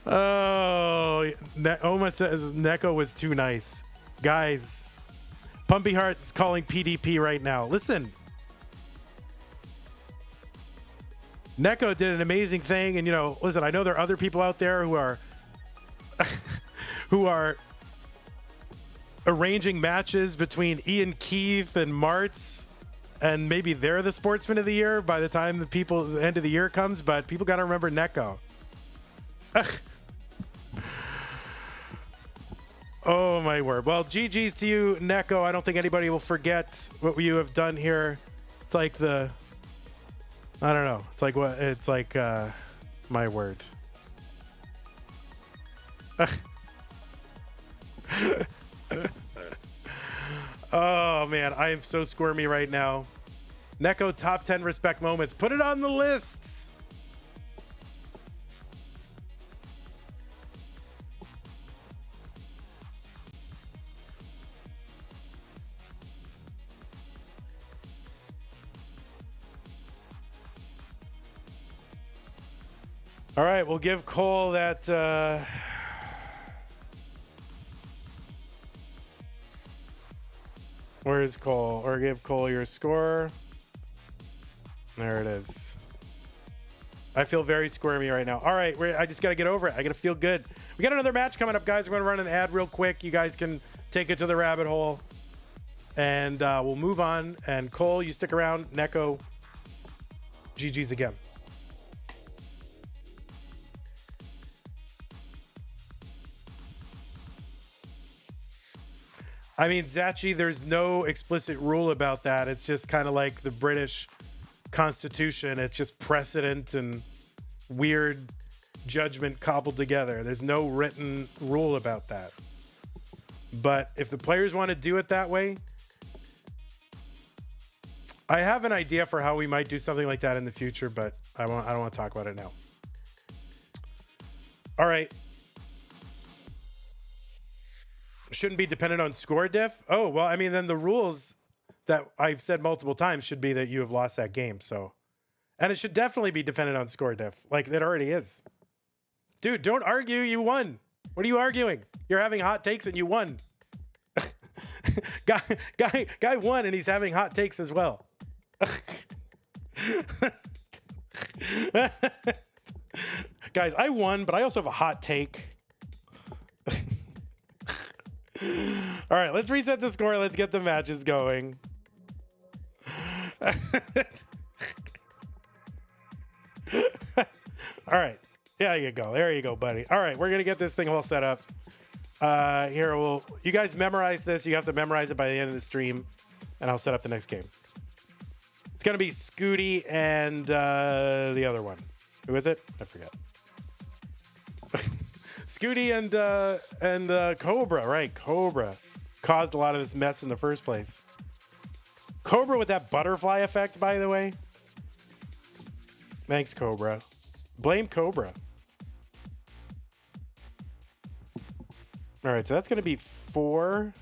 Oma says Neko was too nice. Guys, Pumpy Heart's calling PDP right now. Listen. Neko did an amazing thing. And, listen, I know there are other people out there who are who are arranging matches between Ian Keith and Martz. And maybe they're the Sportsman of the Year by the time the end of the year comes, but people got to remember Neko. Oh, my word. Well, GG's to you, Neko. I don't think anybody will forget what you have done here. It's like I don't know. It's like what? It's like, my word. Oh, man, I am so squirmy right now. Neko top 10 respect moments. Put it on the list. All right, we'll give Cole that... Where is Cole? Or give Cole your score. There it is. I feel very squirmy right now. All right, I just got to get over it. I got to feel good. We got another match coming up, guys. We're going to run an ad real quick. You guys can take it to the rabbit hole. And we'll move on. And Cole, you stick around. Neko, GG's again. I mean, Zachi, there's no explicit rule about that. It's just kind of like the British Constitution. It's just precedent and weird judgment cobbled together. There's no written rule about that. But if the players want to do it that way, I have an idea for how we might do something like that in the future, but I don't want to talk about it now. All right. Shouldn't be dependent on score diff. Oh, well, I mean, then the rules that I've said multiple times should be that you have lost that game. So, and it should definitely be dependent on score diff, like it already is. Dude, don't argue. You won. What are you arguing? You're having hot takes and you won. guy won and he's having hot takes as well. Guys, I won, but I also have a hot take. All right, let's reset the score. Let's get the matches going. All right. There you go. There you go, buddy. All right, we're going to get this thing all set up. You guys memorize this. You have to memorize it by the end of the stream, and I'll set up the next game. It's going to be Scuti and the other one. Who is it? I forget. Scuti and Cobra, right? Cobra caused a lot of this mess in the first place. Cobra with that butterfly effect, by the way. Thanks, Cobra. Blame Cobra. All right, so that's going to be 4.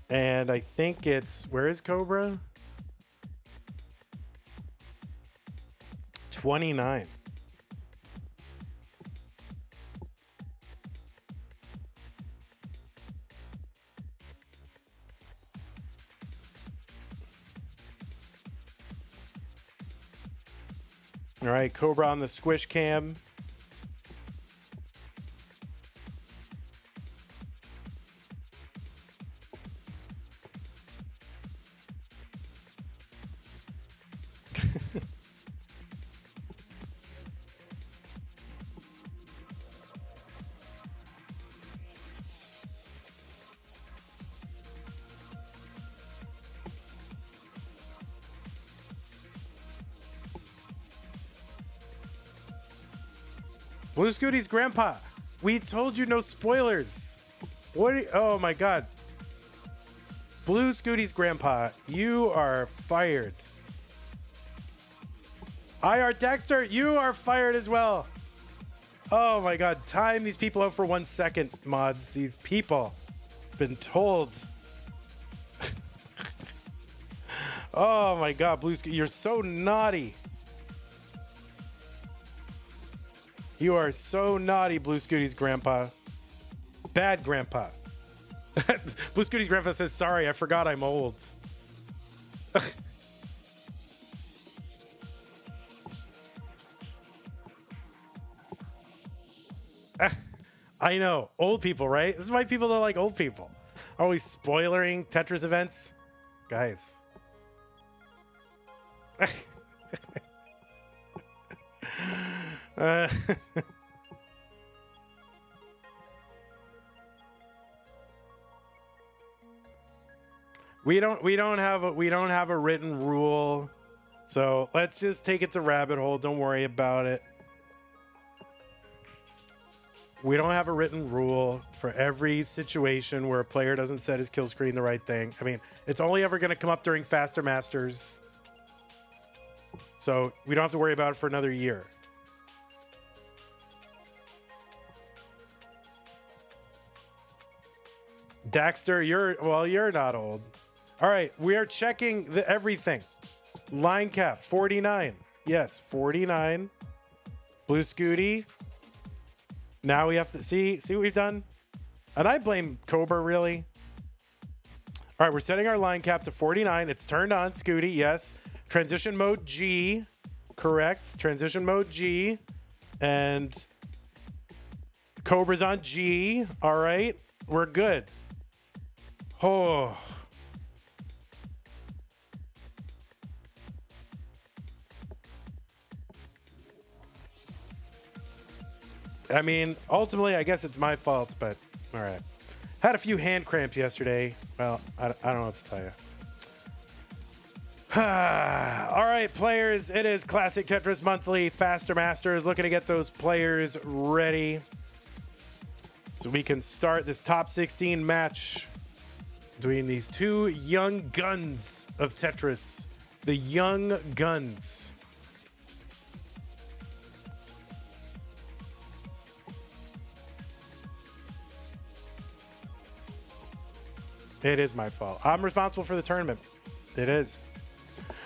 And I think it's, where is Cobra? 29. All right, Cobra on the squish cam. Blue Scooty's grandpa. We told you no spoilers. Oh my God. Blue Scooty's grandpa, you are fired. IR Dexter, you are fired as well. Oh my God. Time these people out for 1 second, mods. These people been told. Oh my God, Blue Scooty, you're so naughty. You are so naughty, Blue Scooty's grandpa. Bad grandpa. Blue Scooty's grandpa says, sorry, I forgot I'm old. I know. Old people, right? This is why people don't like old people. Always spoiling Tetris events. Guys. We don't have a written rule, so let's just take it to rabbit hole. Don't worry about it. We don't have a written rule for every situation where a player doesn't set his kill screen the right thing. I mean, it's only ever going to come up during Faster Masters, so we don't have to worry about it for another year. Daxter, you're not old. All right, we are checking everything. Line cap, 49. Yes, 49. Blue Scooty. Now we have to see what we've done. And I blame Cobra, really. All right, we're setting our line cap to 49. It's turned on, Scooty, yes. Transition mode G, correct. Transition mode G. And Cobra's on G. All right, we're good. Oh. I mean, ultimately, I guess it's my fault, but all right. Had a few hand cramps yesterday. Well, I don't know what to tell you. All right, players, it is Classic Tetris Monthly. Faster Masters looking to get those players ready so we can start this top 16 match between these two young guns of Tetris. The young guns. It is my fault. I'm responsible for the tournament. It is.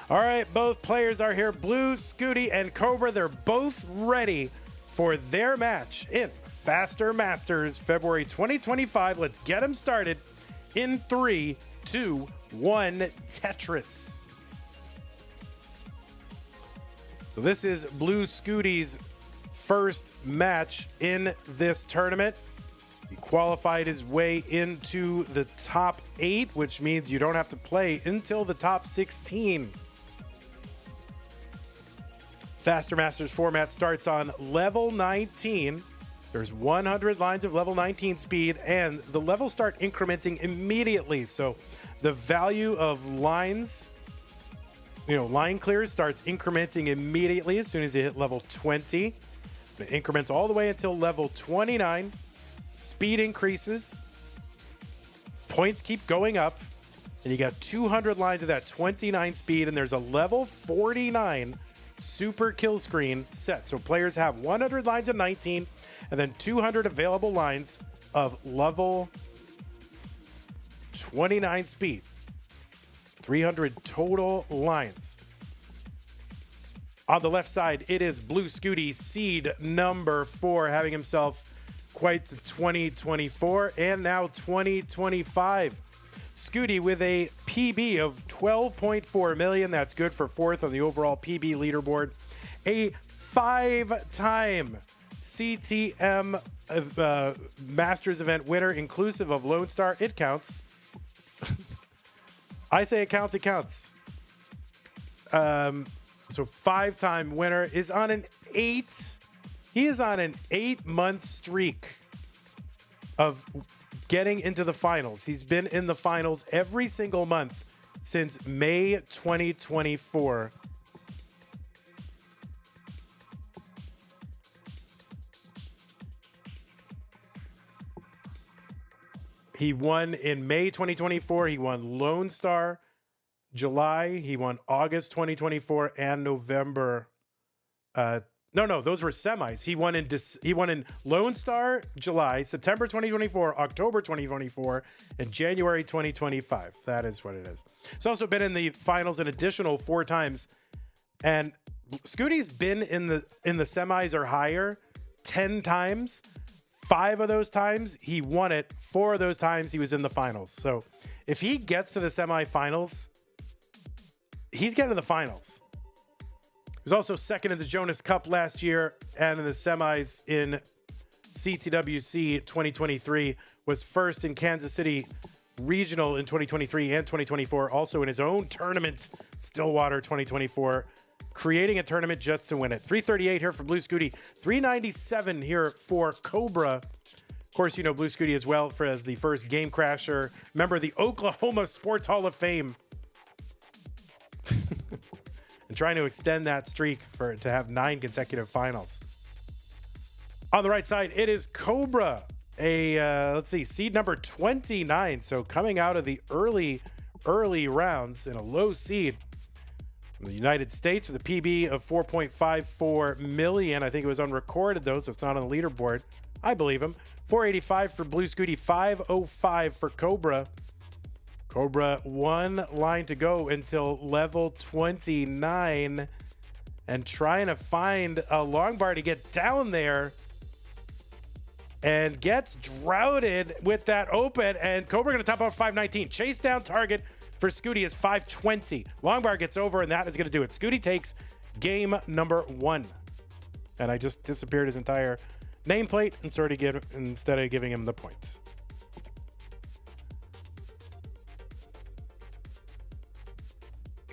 All right, both players are here. Blue, Scuti, and Cobra, they're both ready for their match in Faster Masters February 2025. Let's get them started in 3, 2, 1, Tetris. So this is Blue Scuti's first match in this tournament. He qualified his way into the top 8, which means you don't have to play until the top 16. Faster Masters format starts on level 19. There's 100 lines of level 19 speed, and the levels start incrementing immediately. So the value of lines, line clears starts incrementing immediately as soon as you hit level 20. It increments all the way until level 29. Speed increases. Points keep going up. And you got 200 lines of that 29 speed, and there's a level 49 super kill screen set. So players have 100 lines of 19 and then 200 available lines of level 29 speed. 300 total lines. On the left side, it is Blue Scuti, seed number 4, having himself quite the 2024 and now 2025. Scuti with a PB of 12.4 million. That's good for 4th on the overall PB leaderboard. A 5-time CTM Masters event winner, inclusive of Lone Star. It counts. I say it counts, it counts. So 5-time winner is on an 8. He is on an 8-month streak of getting into the finals. He's been in the finals every single month since May 2024. He won in May 2024. He won Lone Star July. He won August 2024 and November. No, those were semis. He won in Lone Star July, September 2024, October 2024, and January 2025. That is what it is. He's also been in the finals an additional 4 times, and Scuti's been in the semis or higher 10 times. 5 of those times he won it. 4 of those times he was in the finals. So if he gets to the semifinals, he's getting to the finals. He was also second in the Jonas Cup last year, and in the semis in CTWC 2023, was first in Kansas City Regional in 2023 and 2024, also in his own tournament, Stillwater 2024, creating a tournament just to win it. 338 here for Blue Scuti, 397 here for Cobra. Of course, you know Blue Scuti as well as the first Game Crasher, member of the Oklahoma Sports Hall of Fame. And trying to extend that streak to have 9 consecutive finals. On the right side, it is Cobra, seed number 29. So coming out of the early rounds in a low seed from the United States with a PB of 4.54 million. I think it was unrecorded though, so it's not on the leaderboard. I believe him. 485 for Blue Scuti, 505 for Cobra. Cobra, 1 line to go until level 29, and trying to find a long bar to get down there, and gets droughted with that open, and Cobra going to top out 519. Chase down target for Scuti is 520. Long bar gets over, and that is going to do it. Scuti takes game number 1. And I just disappeared his entire nameplate instead of giving him the points.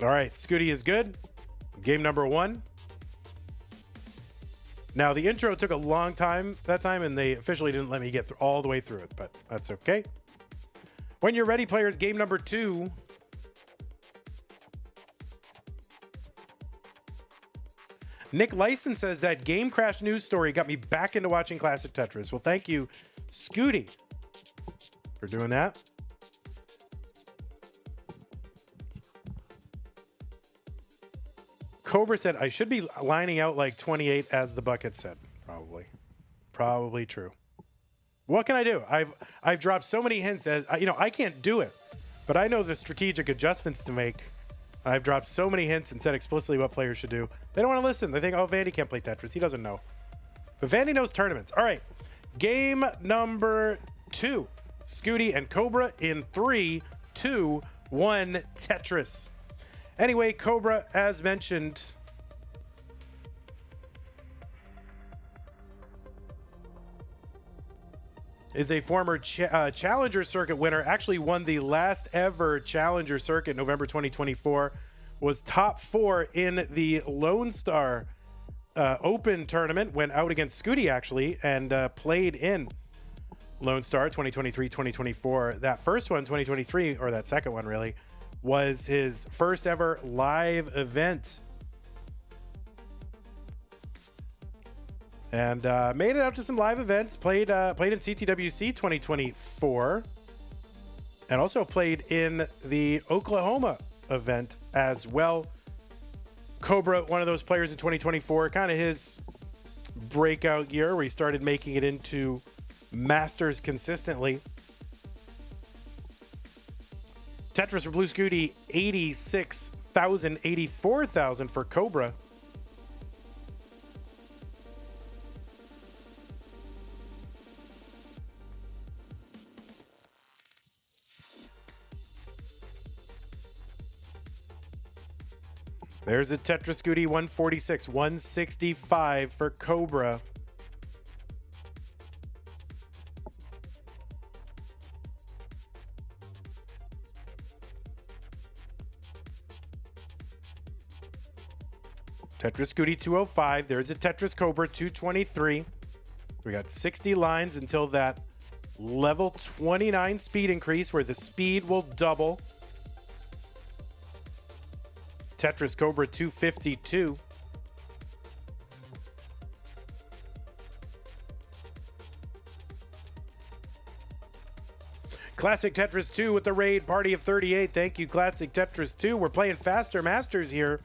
All right, Scuti is good. Game number 1. Now, the intro took a long time that time, and they officially didn't let me get all the way through it, but that's okay. When you're ready, players, game number 2. Nick Lyson says that Game Crash news story got me back into watching classic Tetris. Well, thank you, Scuti, for doing that. Cobra said, I should be lining out like 28 as the bucket said. Probably true. What can I do? I've dropped so many hints as I can't do it, but I know the strategic adjustments to make. I've dropped so many hints and said explicitly what players should do. They don't want to listen. They think, oh, Vandy can't play Tetris. He doesn't know. But Vandy knows tournaments. All right. Game number 2. Scuti and Cobra in 3, 2, 1, Tetris. Anyway, Cobra, as mentioned, is a former Challenger Circuit winner. Actually won the last ever Challenger Circuit, November 2024. Was top 4 in the Lone Star Open tournament. Went out against Scuti, actually, and played in Lone Star 2023-2024. That first one, 2023, or that second one, really, was his first ever live event. And made it out to some live events. Played in CTWC 2024. And also played in the Oklahoma event as well. Cobra, one of those players in 2024. Kind of his breakout year where he started making it into Masters consistently. Tetris for Blue Scuti, 86,000, 84,000 for Cobra. There's a Tetris Scuti, 146, 165 for Cobra. Tetris Scuti 205. There's a Tetris Cobra 223. We got 60 lines until that level 29 speed increase where the speed will double. Tetris Cobra 252. Classic Tetris 2 with the raid party of 38. Thank you, Classic Tetris 2. We're playing Faster Masters here.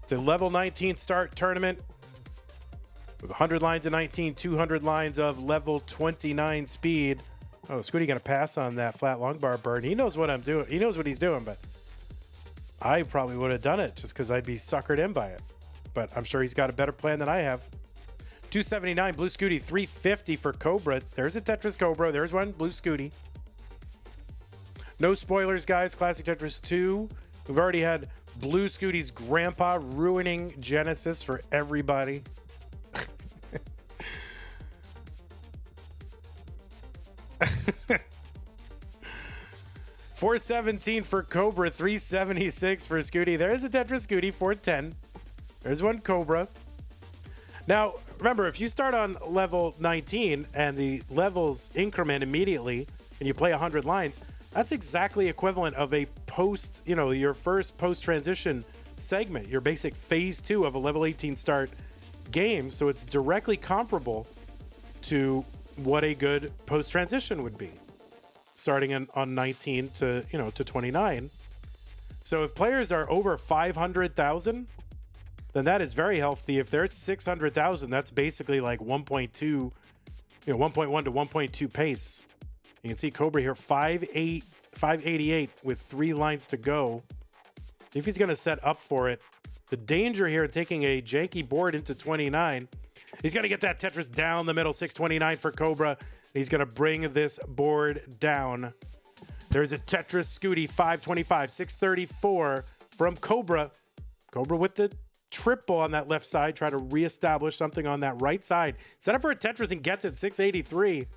It's a level 19 start tournament with 100 lines of 19, 200 lines of level 29 speed. Oh, Scuti gonna pass on that flat long bar burn. He knows what I'm doing. He knows what he's doing, but I probably would have done it just because I'd be suckered in by it. But I'm sure he's got a better plan than I have. 279 Blue Scuti, 350 for Cobra. There's a Tetris Cobra. There's one Blue Scuti. No spoilers, guys. Classic Tetris 2. We've already had Blue Scuti's grandpa ruining Genesis for everybody. 417 for Cobra, 376 for Scuti. There's a Tetris Scuti, 410. There's one Cobra. Now, remember, if you start on level 19 and the levels increment immediately and you play 100 lines, that's exactly equivalent of a post, your first post-transition segment, your basic phase 2 of a level 18 start game. So it's directly comparable to what a good post-transition would be, starting on 19 to 29. So if players are over 500,000, then that is very healthy. If there's 600,000, that's basically like 1.2, 1.1 to 1.2 pace. You can see Cobra here, 588 with 3 lines to go. See if he's going to set up for it. The danger here, taking a janky board into 29. He's going to get that Tetris down the middle, 629 for Cobra. He's going to bring this board down. There's a Tetris Scuti, 525, 634 from Cobra. Cobra with the triple on that left side, try to reestablish something on that right side. Set up for a Tetris and gets it, 683.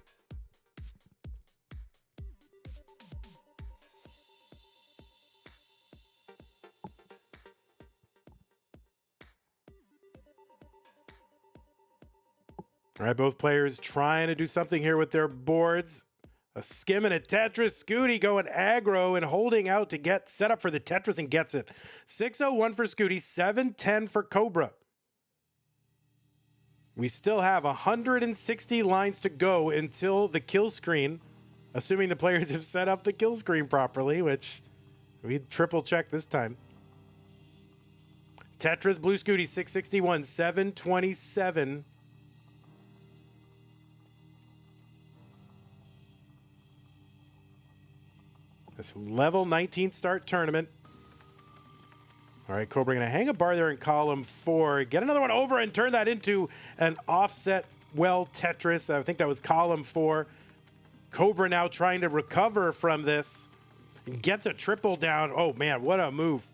All right, both players trying to do something here with their boards. A skim and a Tetris. Scuti going aggro and holding out to get set up for the Tetris and gets it. 601 for Scuti, 710 for Cobra. We still have 160 lines to go until the kill screen, assuming the players have set up the kill screen properly, which we triple check this time. Tetris, blue Scuti, 661, 727. This level 19 start tournament. All right, Cobra going to hang a bar there in column 4. Get another one over and turn that into an offset well Tetris. I think that was column 4. Cobra now trying to recover from this. And gets a triple down. Oh, man, what a move.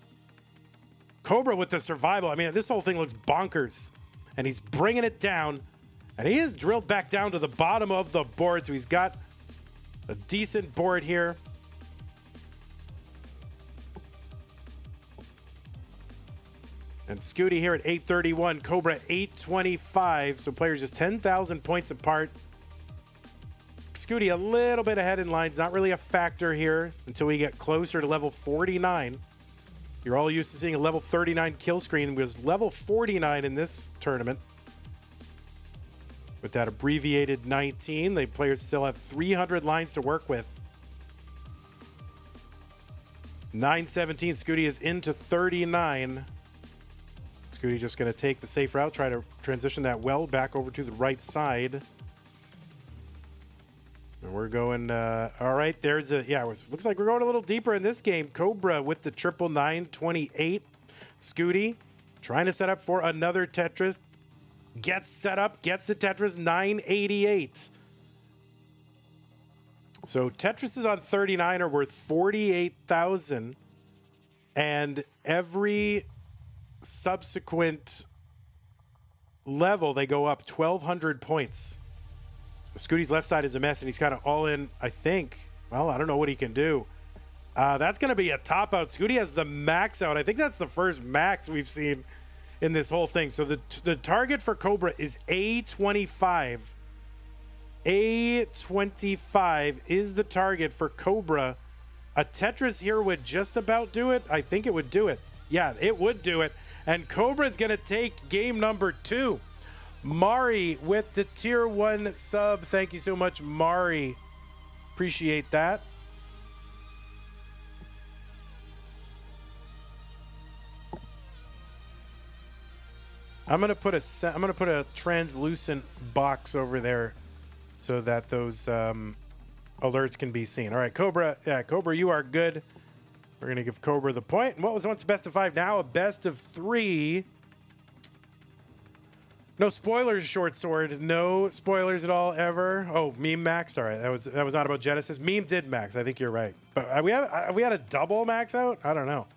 Cobra with the survival. I mean, this whole thing looks bonkers. And he's bringing it down. And he is drilled back down to the bottom of the board. So he's got a decent board here. And Scuti here at 831, Cobra 825. So players just 10,000 points apart. Scuti a little bit ahead in lines, not really a factor here until we get closer to level 49. You're all used to seeing a level 39 kill screen. It was level 49 in this tournament. With that abbreviated 19, the players still have 300 lines to work with. 917, Scuti is into 39. Scuti just going to take the safe route, try to transition that well back over to the right side. And we're going, all right, there's a, yeah, looks like we're going a little deeper in this game. Cobra with the 99928. Scuti trying to set up for another Tetris. Gets set up, gets the Tetris 988. So Tetris is on 39 are worth 48,000. And every subsequent level, they go up 1,200 points. Scuti's left side is a mess, and he's kind of all in, I think. Well, I don't know what he can do. That's going to be a top out. Scuti has the max out. I think that's the first max we've seen in this whole thing. So the target for Cobra is A25. A25 is the target for Cobra. A Tetris here would just about do it. I think it would do it. Yeah, it would do it. And Cobra's going to take game number 2. Mari with the tier 1 sub. Thank you so much, Mari. Appreciate that. I'm gonna put a translucent box over there so that those alerts can be seen. All right, Cobra. Yeah, Cobra, you are good. We're gonna give Cobra the point. And what was once a best of 5, now a best of 3. No spoilers, Short Sword. No spoilers at all ever. Oh, meme maxed. All right, that was not about Genesis. Meme did max. I think you're right. But have we had a double max out? I don't know.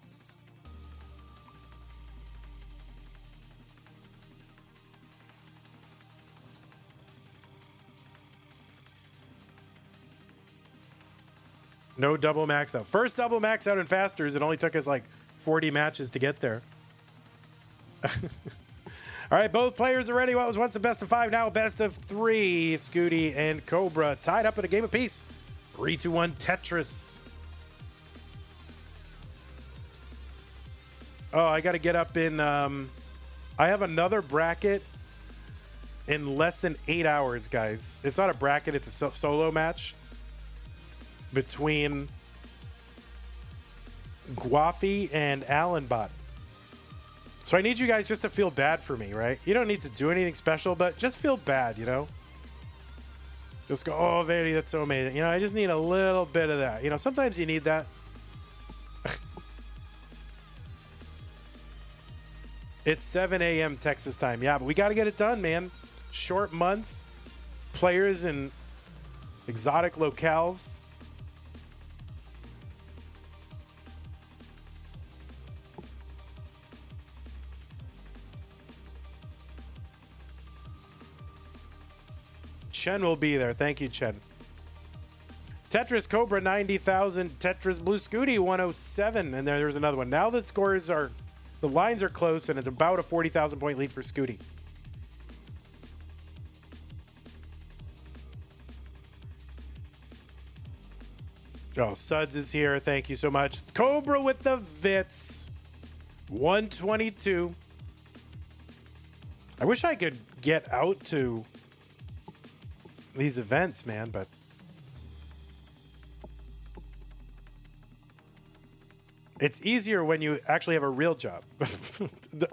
No double max out. First double max out in Fasters. It only took us like 40 matches to get there. All right, both players are ready. What was once a best of 5, now a best of 3. Scuti and Cobra tied up in a game apiece. 3-2-1 Tetris. Oh, I got to get up in... I have another bracket in less than 8 hours, guys. It's not a bracket. It's a solo match between Guafi and Allenbot. So I need you guys just to feel bad for me, right? You don't need to do anything special, but just feel bad, you know? Just go, oh, Vanity, that's so amazing. You know, I just need a little bit of that. You know, sometimes you need that. It's 7 a.m. Texas time. Yeah, but we got to get it done, man. Short month. Players in exotic locales. Chen will be there. Thank you, Chen. Tetris Cobra 90,000. Tetris Blue Scuti 107. And there's another one. Now the scores are, the lines are close, and it's about a 40,000 point lead for Scuti. Oh, Suds is here. Thank you so much. Cobra with the Vits. 122. I wish I could get out to these events, man, but it's easier when you actually have a real job.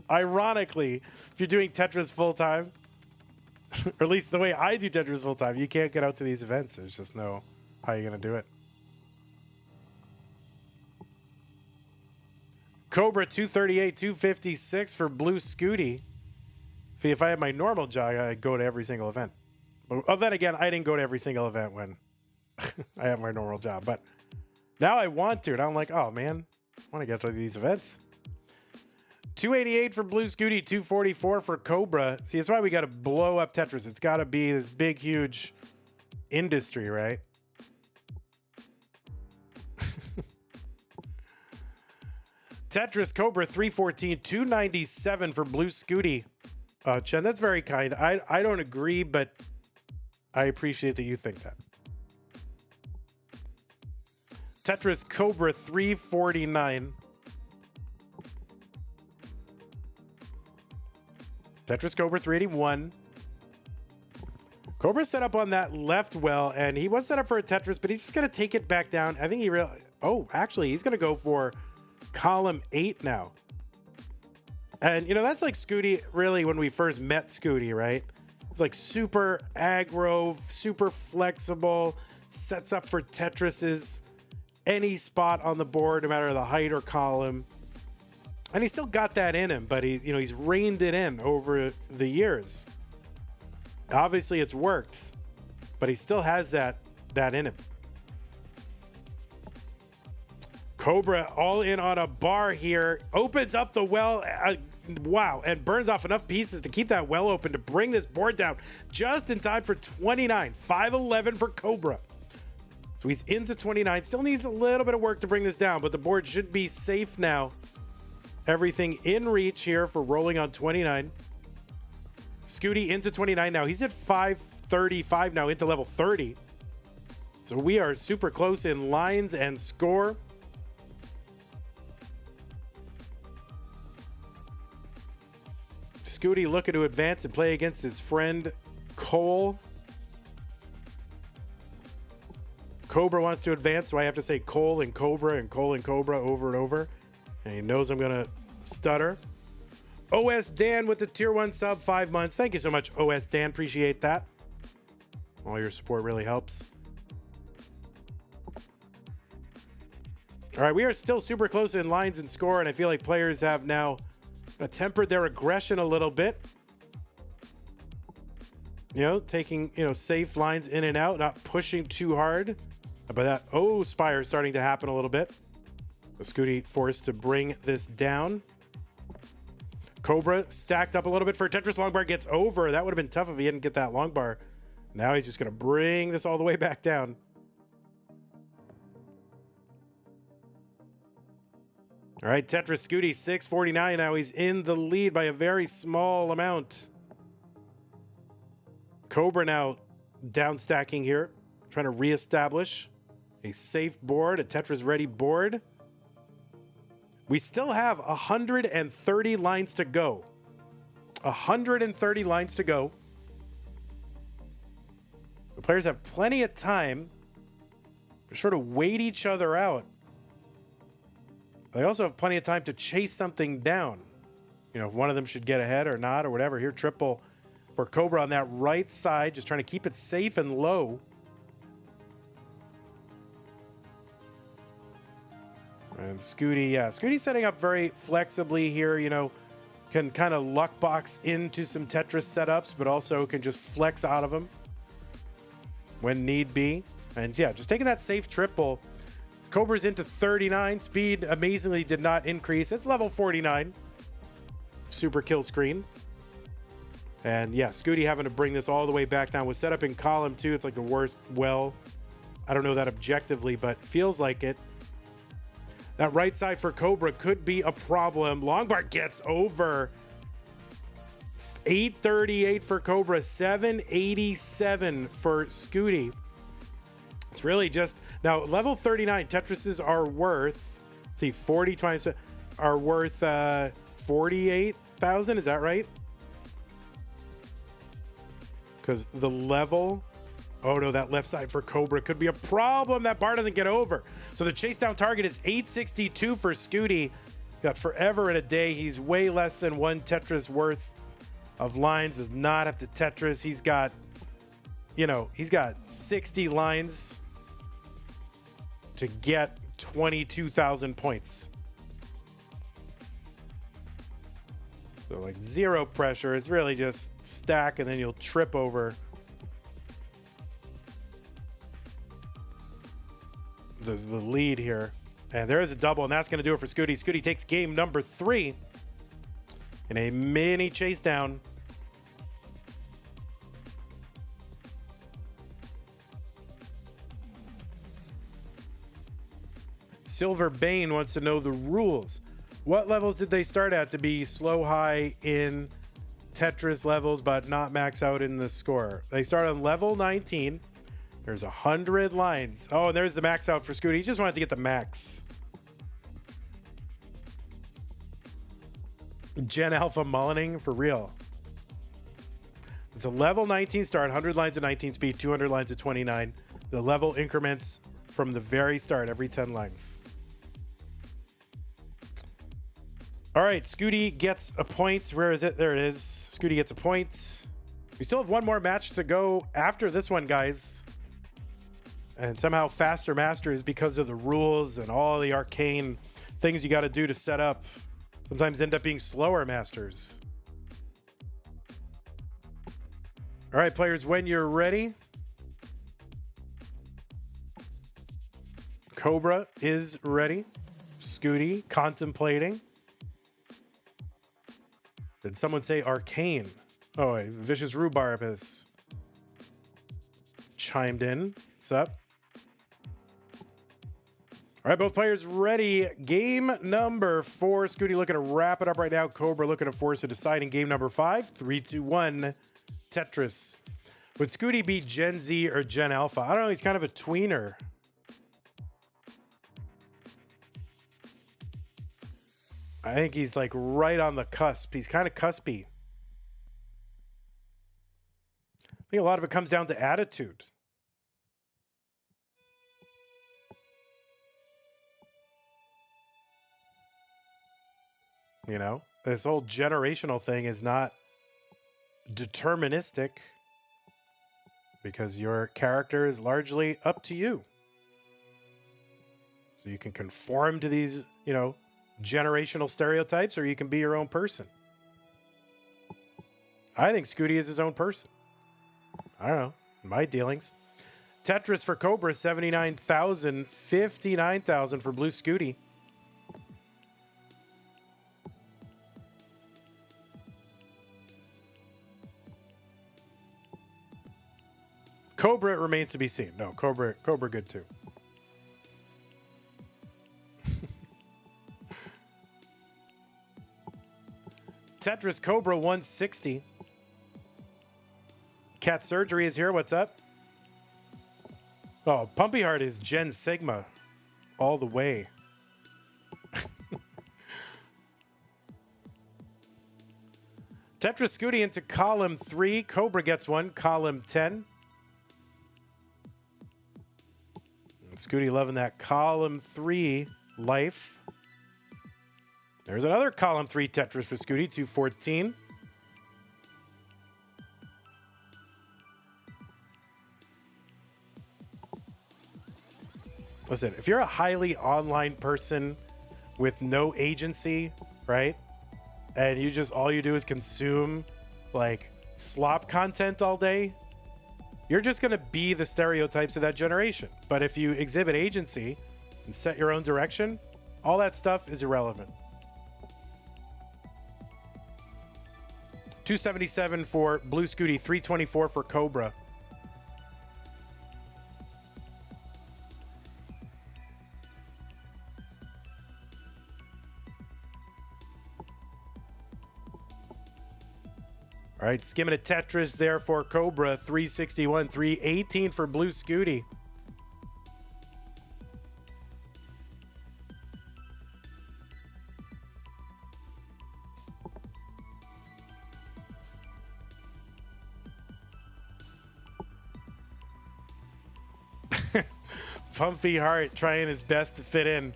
Ironically, if you're doing Tetris full time, or at least the way I do Tetris full time, you can't get out to these events. There's just no how you're going to do it. Cobra 238, 256 for Blue Scuti. If I had my normal job, I'd go to every single event. But then again, I didn't go to every single event when I have my normal job. But now I want to. And I'm like, oh, man, I want to get to these events. 288 for Blue Scuti, 244 for Cobra. See, that's why we got to blow up Tetris. It's got to be this big, huge industry, right? Tetris Cobra 314, 297 for Blue Scuti. Chen, that's very kind. I don't agree, but I appreciate that you think that. Tetris Cobra 349. Tetris Cobra 381. Cobra set up on that left well, and he was set up for a Tetris, but he's just going to take it back down. I think he actually, he's going to go for column 8 now. And, that's like Scuti, really, when we first met Scuti, right? It's like super aggro, super flexible, sets up for Tetrises, any spot on the board, no matter the height or column. And he still got that in him, but he's reined it in over the years. Obviously, it's worked, but he still has that in him. Cobra all in on a bar here, opens up the well, wow, and burns off enough pieces to keep that well open to bring this board down just in time for 29. 511 for Cobra. So he's into 29, still needs a little bit of work to bring this down, but the board should be safe now. Everything in reach here for rolling on 29. Scuti into 29 now. He's at 535 now, into level 30. So we are super close in lines and score. Scuti looking to advance and play against his friend Cole. Cobra wants to advance, so I have to say Cole and Cobra and Cole and Cobra over and over. And he knows I'm going to stutter. OS Dan with the tier 1 sub, 5 months. Thank you so much, OS Dan. Appreciate that. All your support really helps. All right, we are still super close in lines and score, and I feel like players have now tempered their aggression a little bit. Taking, safe lines in and out, not pushing too hard. But that, Spire is starting to happen a little bit. So Scuti forced to bring this down. Cobra stacked up a little bit for Tetris. Long bar gets over. That would have been tough if he didn't get that long bar. Now he's just going to bring this all the way back down. All right, Tetris Scuti, 649. Now he's in the lead by a very small amount. Cobra now down stacking here, trying to reestablish a safe board, a Tetris-ready board. We still have 130 lines to go. 130 lines to go. The players have plenty of time to sort of wait each other out. They also have plenty of time to chase something down. If one of them should get ahead or not or whatever. Here, triple for Cobra on that right side, just trying to keep it safe and low. And Scuti, Scuti's setting up very flexibly here, can kind of luck box into some Tetris setups, but also can just flex out of them when need be. And just taking that safe triple. Cobra's into 39. Speed amazingly did not increase. It's level 49. Super kill screen. And Scuti having to bring this all the way back down. Was set up in column 2. It's like the worst well. I don't know that objectively, but feels like it. That right side for Cobra could be a problem. Longbar gets over. 838 for Cobra. 787 for Scuti. It's really just Now, level 39 Tetrises are worth, let's see, 40 times are worth 48,000. Is that right? Because the level, oh no, that left side for Cobra could be a problem. That bar doesn't get over. So the chase down target is 862 for Scuti. Got forever and a day. He's way less than one Tetris worth of lines. Does not have to Tetris. He's got, you know, he's got 60 lines to get 22,000 points. So like zero pressure. It's really just stack and then you'll trip over the lead here. And there is a double, and that's going to do it for Scuti. Scuti takes game number 3 in a mini chase down. Silver Bane wants to know the rules. What levels did they start at to be slow high in Tetris levels but not max out in the score? They start on level 19. There's 100 lines. Oh, and there's the max out for Scuti. He just wanted to get the max. Gen Alpha mullening for real. It's a level 19 start, 100 lines at 19 speed, 200 lines at 29. The level increments from the very start, every 10 lines. All right, Scuti gets a point. Where is it? There it is. Scuti gets a point. We still have one more match to go after this one, guys. And somehow Faster Masters, because of the rules and all the arcane things you got to do to set up, sometimes end up being slower masters. All right, players, when you're ready. Cobra is ready. Scuti contemplating. Did someone say arcane? Oh, wait, Vicious Rhubarb has chimed in. What's up? All right, both players ready. Game number 4. Scuti looking to wrap it up right now. Cobra looking to force a deciding game number 5. 3, 2, 1. Tetris. Would Scuti be Gen Z or Gen Alpha? I don't know. He's kind of a tweener. I think he's like right on the cusp. He's kind of cuspy. I think a lot of it comes down to attitude. You know, this whole generational thing is not deterministic because your character is largely up to you. So you can conform to these, you know, generational stereotypes, or you can be your own person. I think Scuti is his own person. I don't know. My dealings. Tetris for Cobra, 79,000. 59,000 for Blue Scuti. Cobra remains to be seen. No, Cobra good too. Tetris Cobra 160. Cat Surgery is here. What's up? Oh, Pumpy Heart is Gen Sigma all the way. Tetris Scuti into column 3. Cobra gets one. Column 10. Scuti loving that column 3 life. There's another column 3 Tetris for Scuti, 214. Listen, if you're a highly online person with no agency, right? And you just, all you do is consume like slop content all day, you're just going to be the stereotypes of that generation. But if you exhibit agency and set your own direction, all that stuff is irrelevant. 277 for Blue Scuti, 324 for Cobra. All right, skimming a Tetris there for Cobra, 361, 318 for Blue Scuti. Pumpy Heart trying his best to fit in.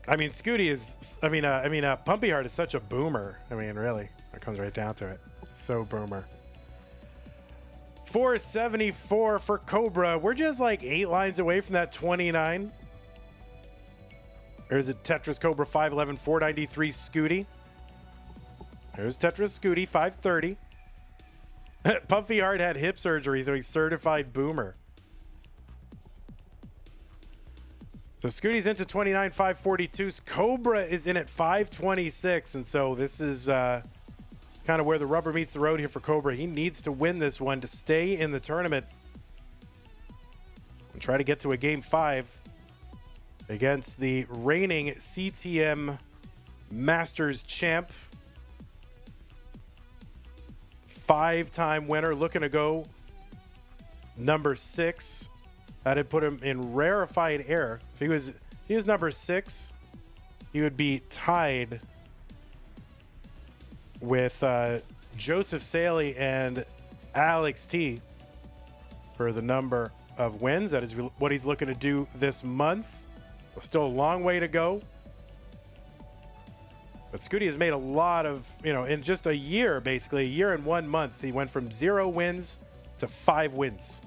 I mean, Scuti is. Pumpy Heart is such a boomer. I mean, really, it comes right down to it. So boomer. 474 for Cobra. We're just like 8 lines away from that 29. There's a Tetris Cobra 511, 493 Scuti. There's Tetris Scuti 530. Pumpy Heart had hip surgery, so he's certified boomer. So Scuti's into 29, 542. Cobra is in at 526, and so this is kind of where the rubber meets the road here for Cobra. He needs to win this one to stay in the tournament and try to get to a game 5 against the reigning CTM Masters champ. 5-time winner, looking to go number 6. That'd put him in rarefied air. If he was number 6, he would be tied with Joseph Saley and Alex T for the number of wins. That is what he's looking to do this month. Still a long way to go. But Scuti has made a lot of, in just a year, basically, a year and 1 month, he went from 0 wins to 5 wins.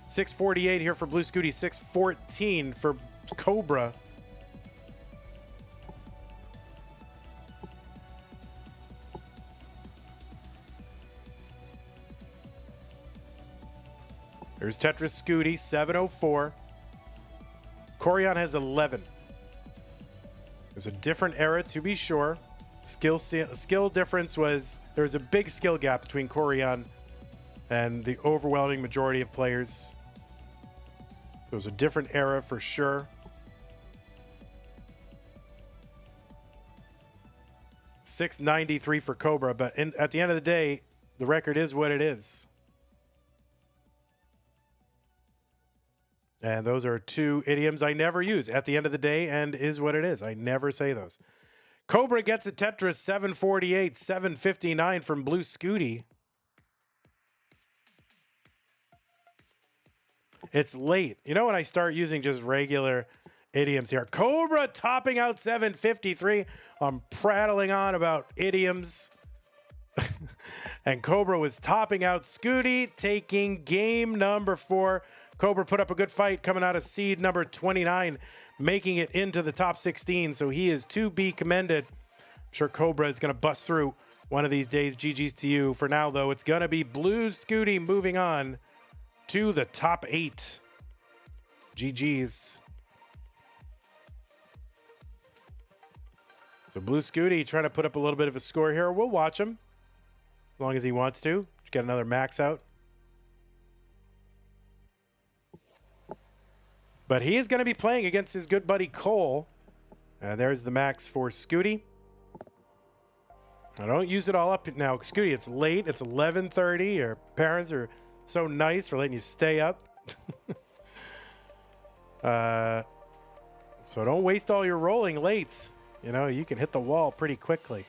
648 here for Blue Scuti, 614 for Cobra. There's Tetris Scuti, 704. Corian has 11. There's a different era, to be sure. Skill difference was, there was a big skill gap between Corian and the overwhelming majority of players. It was a different era for sure. $693 for Cobra, but at the end of the day, the record is what it is. And those are 2 idioms I never use. At the end of the day, and is what it is. I never say those. Cobra gets a Tetris 748, 759 from Blue Scuti. It's late. When I start using just regular idioms here. Cobra topping out 753. I'm prattling on about idioms. And Cobra was topping out Scuti, taking game number 4. Cobra put up a good fight coming out of seed number 29, making it into the top 16. So he is to be commended. I'm sure Cobra is going to bust through one of these days. GG's to you. For now, though, it's going to be Blue Scuti moving on to the top 8. GG's. So Blue Scuti trying to put up a little bit of a score here. We'll watch him as long as he wants to. Just get another max out. But he is going to be playing against his good buddy Cole. There's the max for Scuti. I don't use it all up now. Scuti, it's late. It's 11:30. Your parents are so nice for letting you stay up. So don't waste all your rolling late. You can hit the wall pretty quickly.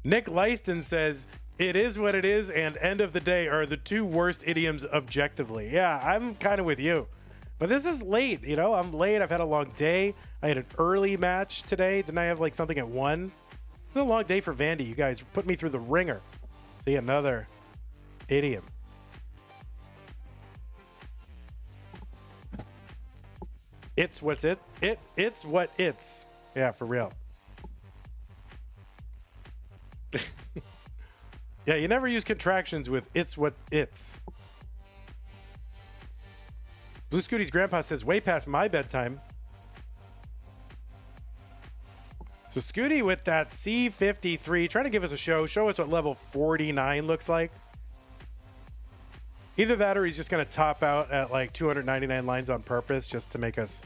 Nick Leiston says, it is what it is and end of the day are the 2 worst idioms objectively. Yeah, I'm kind of with you. But this is late, I'm late. I've had a long day. I had an early match today. Didn't I have something at 1? It's a long day for Vandy. You guys put me through the ringer. See, another idiom. It's what's it. It's what it's. Yeah, for real. Yeah, you never use contractions with it's what it's. Blue Scuti's grandpa says, way past my bedtime. So Scuti with that C53, trying to give us a show. Show us what level 49 looks like. Either that or he's just going to top out at 299 lines on purpose just to make us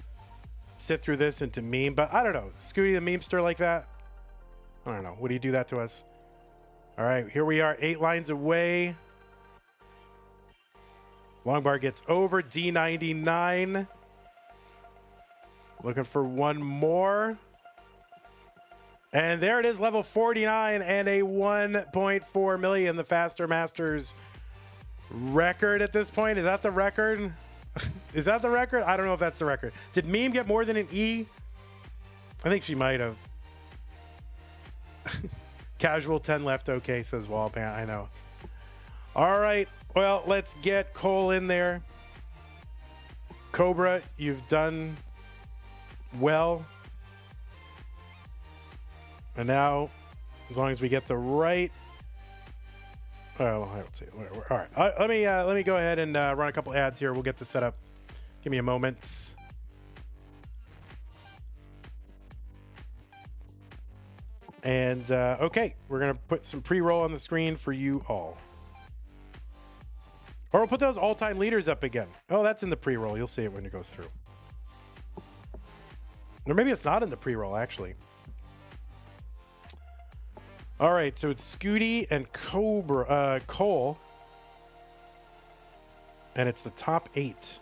sit through this into meme. But I don't know. Scuti the memester like that? I don't know. Would he do that to us? All right, here we are, 8 lines away. Long bar gets over D99. Looking for one more. And there it is, level 49 and a 1.4 million, the Faster Masters record at this point. Is that the record? Is that the record? I don't know if that's the record. Did Meme get more than an E? I think she might have. Casual 10 left. Okay, says Wallpan. I know. All right. Well, let's get Cole in there. Cobra, you've done well. And now, as long as we get the right, I would say, all right. Let me go ahead and run a couple ads here. We'll get this set up. Give me a moment. And okay, we're gonna put some pre-roll on the screen for you all. Or we'll put those all-time leaders up again. Oh, that's in the pre-roll. You'll see it when it goes through. Or maybe it's not in the pre-roll, actually. All right, so it's Scuti and Cole. And it's the top 8.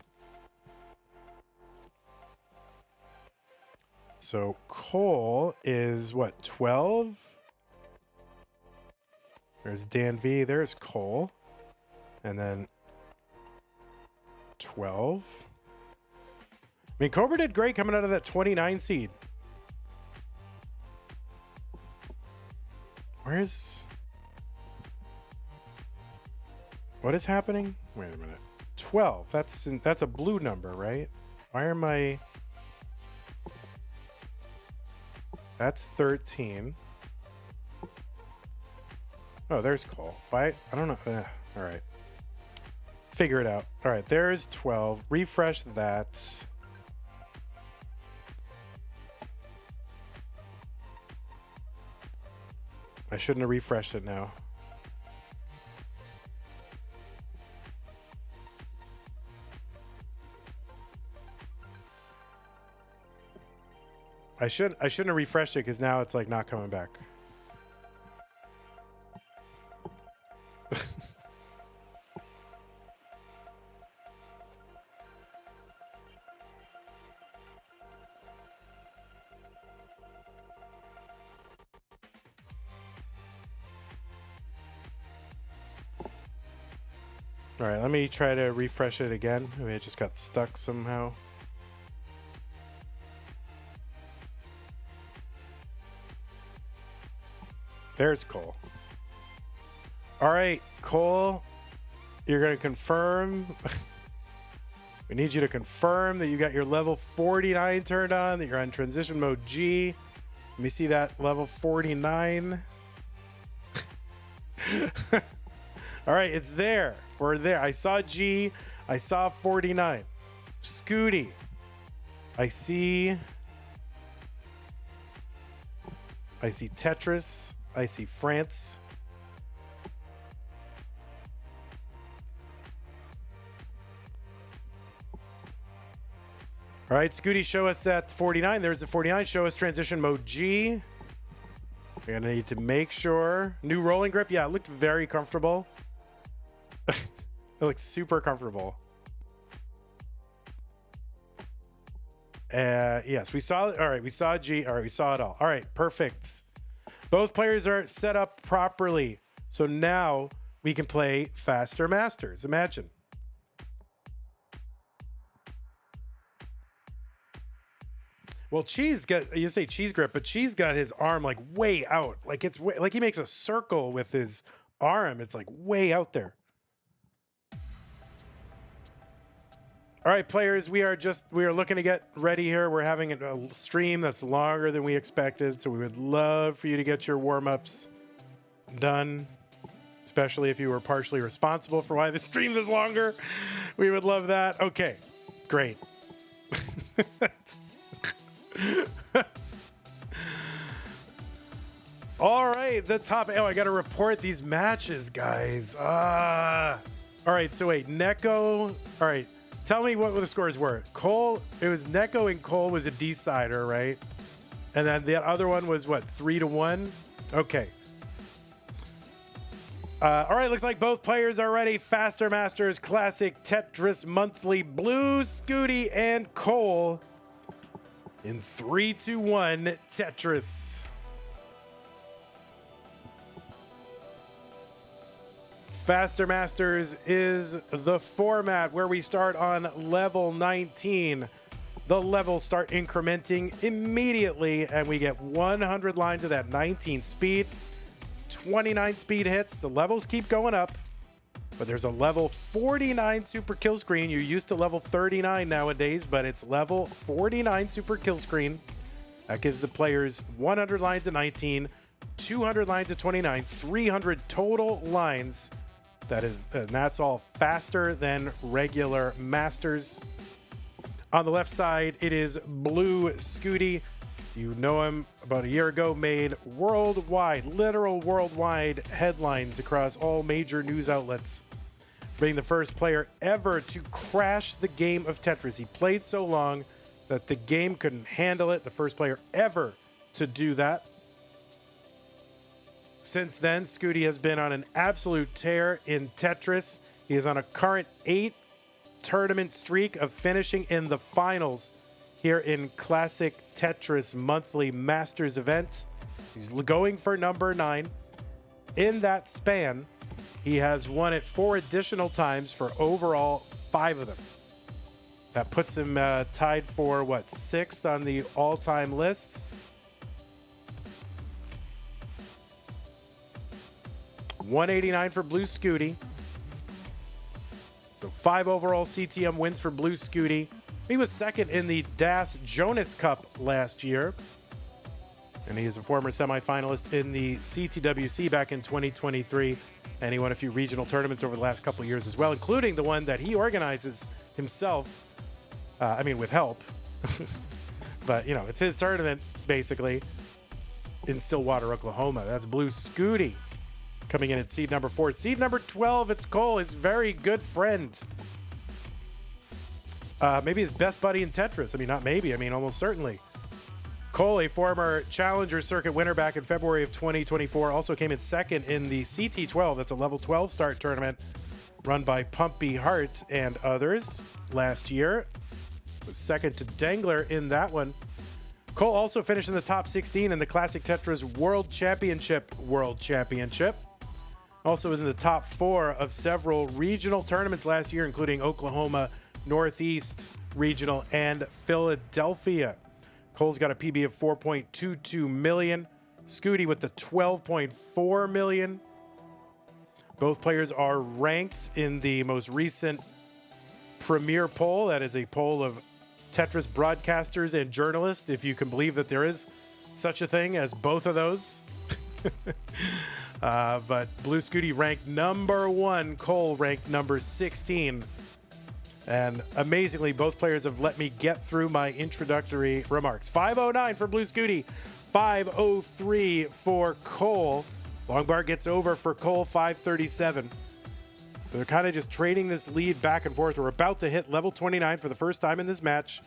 So Cole is what, 12? There's Dan V. There's Cole. And then 12. I mean, Cobra did great coming out of that 29 seed. What is happening? Wait a minute. 12. That's a blue number, right? Why am I? That's 13. Oh, there's Cole. Why? I don't know. All right. Figure it out. All right, there's 12. Refresh that. I shouldn't have refreshed it now. I shouldn't have refreshed it because now it's like not coming back. All right, let me try to refresh it again. Maybe it just got stuck somehow. There's Cole. All right, Cole, you're going to confirm. We need you to confirm that you got your level 49 turned on, that you're on transition mode G. Let me see that level 49. All right, it's there. We're there. I saw G. I saw 49. Scuti. I see Tetris. I see France. All right, Scuti, show us that 49. There's the 49. Show us transition mode G. We're going to need to make sure. New rolling grip. Yeah, it looked very comfortable. It looks super comfortable. Yes, we saw it. All right, we saw G. All right, we saw it all. All right, perfect. Both players are set up properly. So now we can play Faster Masters. Imagine. Well, you say cheese grip, but Cheese got his arm like way out. Like it's like he makes a circle with his arm. It's like way out there. All right, players, we are looking to get ready here. We're having a stream that's longer than we expected, so we would love for you to get your warm-ups done, especially if you were partially responsible for why the stream is longer. We would love that. Okay, great. All right, the top. Oh, I got to report these matches, guys. All right, so wait, Neko. All right. Tell me what the scores were. Cole, it was Neko and Cole was a decider, right? And then the other one was what, 3-1? Okay. All right, looks like both players are ready. Faster Masters Classic Tetris Monthly Blue, Scuti, and Cole. In 3, 2, 1, Tetris. Faster Masters is the format where we start on level 19. The levels start incrementing immediately, and we get 100 lines of that 19 speed, 29 speed hits. The levels keep going up, but there's a level 49 super kill screen. You're used to level 39 nowadays, but it's level 49 super kill screen. That gives the players 100 lines of 19, 200 lines of 29, 300 total lines. And that's all faster than regular Masters. On the left side, it is Blue Scuti. You know him, about a year ago, made worldwide, literal worldwide headlines across all major news outlets, being the first player ever to crash the game of Tetris. He played so long that the game couldn't handle it. The first player ever to do that. Since then, Scuti has been on an absolute tear in Tetris. He is on a current 8-tournament streak of finishing in the finals here in Classic Tetris Monthly Masters event. He's going for number 9. In that span, he has won it 4 additional times for overall 5 of them. That puts him tied for, 6th on the all-time list. 189 for Blue Scuti. So 5 overall CTM wins for Blue Scuti. He was second in the Das Jonas Cup last year. And he is a former semifinalist in the CTWC back in 2023. And he won a few regional tournaments over the last couple of years as well, including the one that he organizes himself. With help. But, it's his tournament, basically, in Stillwater, Oklahoma. That's Blue Scuti. Coming in at seed number 4. Seed number 12, it's Cole, his very good friend. Maybe his best buddy in Tetris. Not maybe, almost certainly. Cole, a former Challenger Circuit winner back in February of 2024, also came in second in the CT12. That's a level 12 start tournament run by Pumpy Hart and others last year. Was second to Dangler in that one. Cole also finished in the top 16 in the Classic Tetris World Championship. Also was in the top 4 of several regional tournaments last year, including Oklahoma, Northeast Regional, and Philadelphia. Cole's got a PB of 4.22 million. Scuti with the 12.4 million. Both players are ranked in the most recent Premier poll. That is a poll of Tetris broadcasters and journalists, if you can believe that there is such a thing as both of those. But Blue Scuti ranked number 1, Cole ranked number 16. And amazingly, both players have let me get through my introductory remarks. 509 for Blue Scuti, 503 for Cole. Long bar gets over for Cole, 537. So they're kind of just trading this lead back and forth. We're about to hit level 29 for the first time in this match.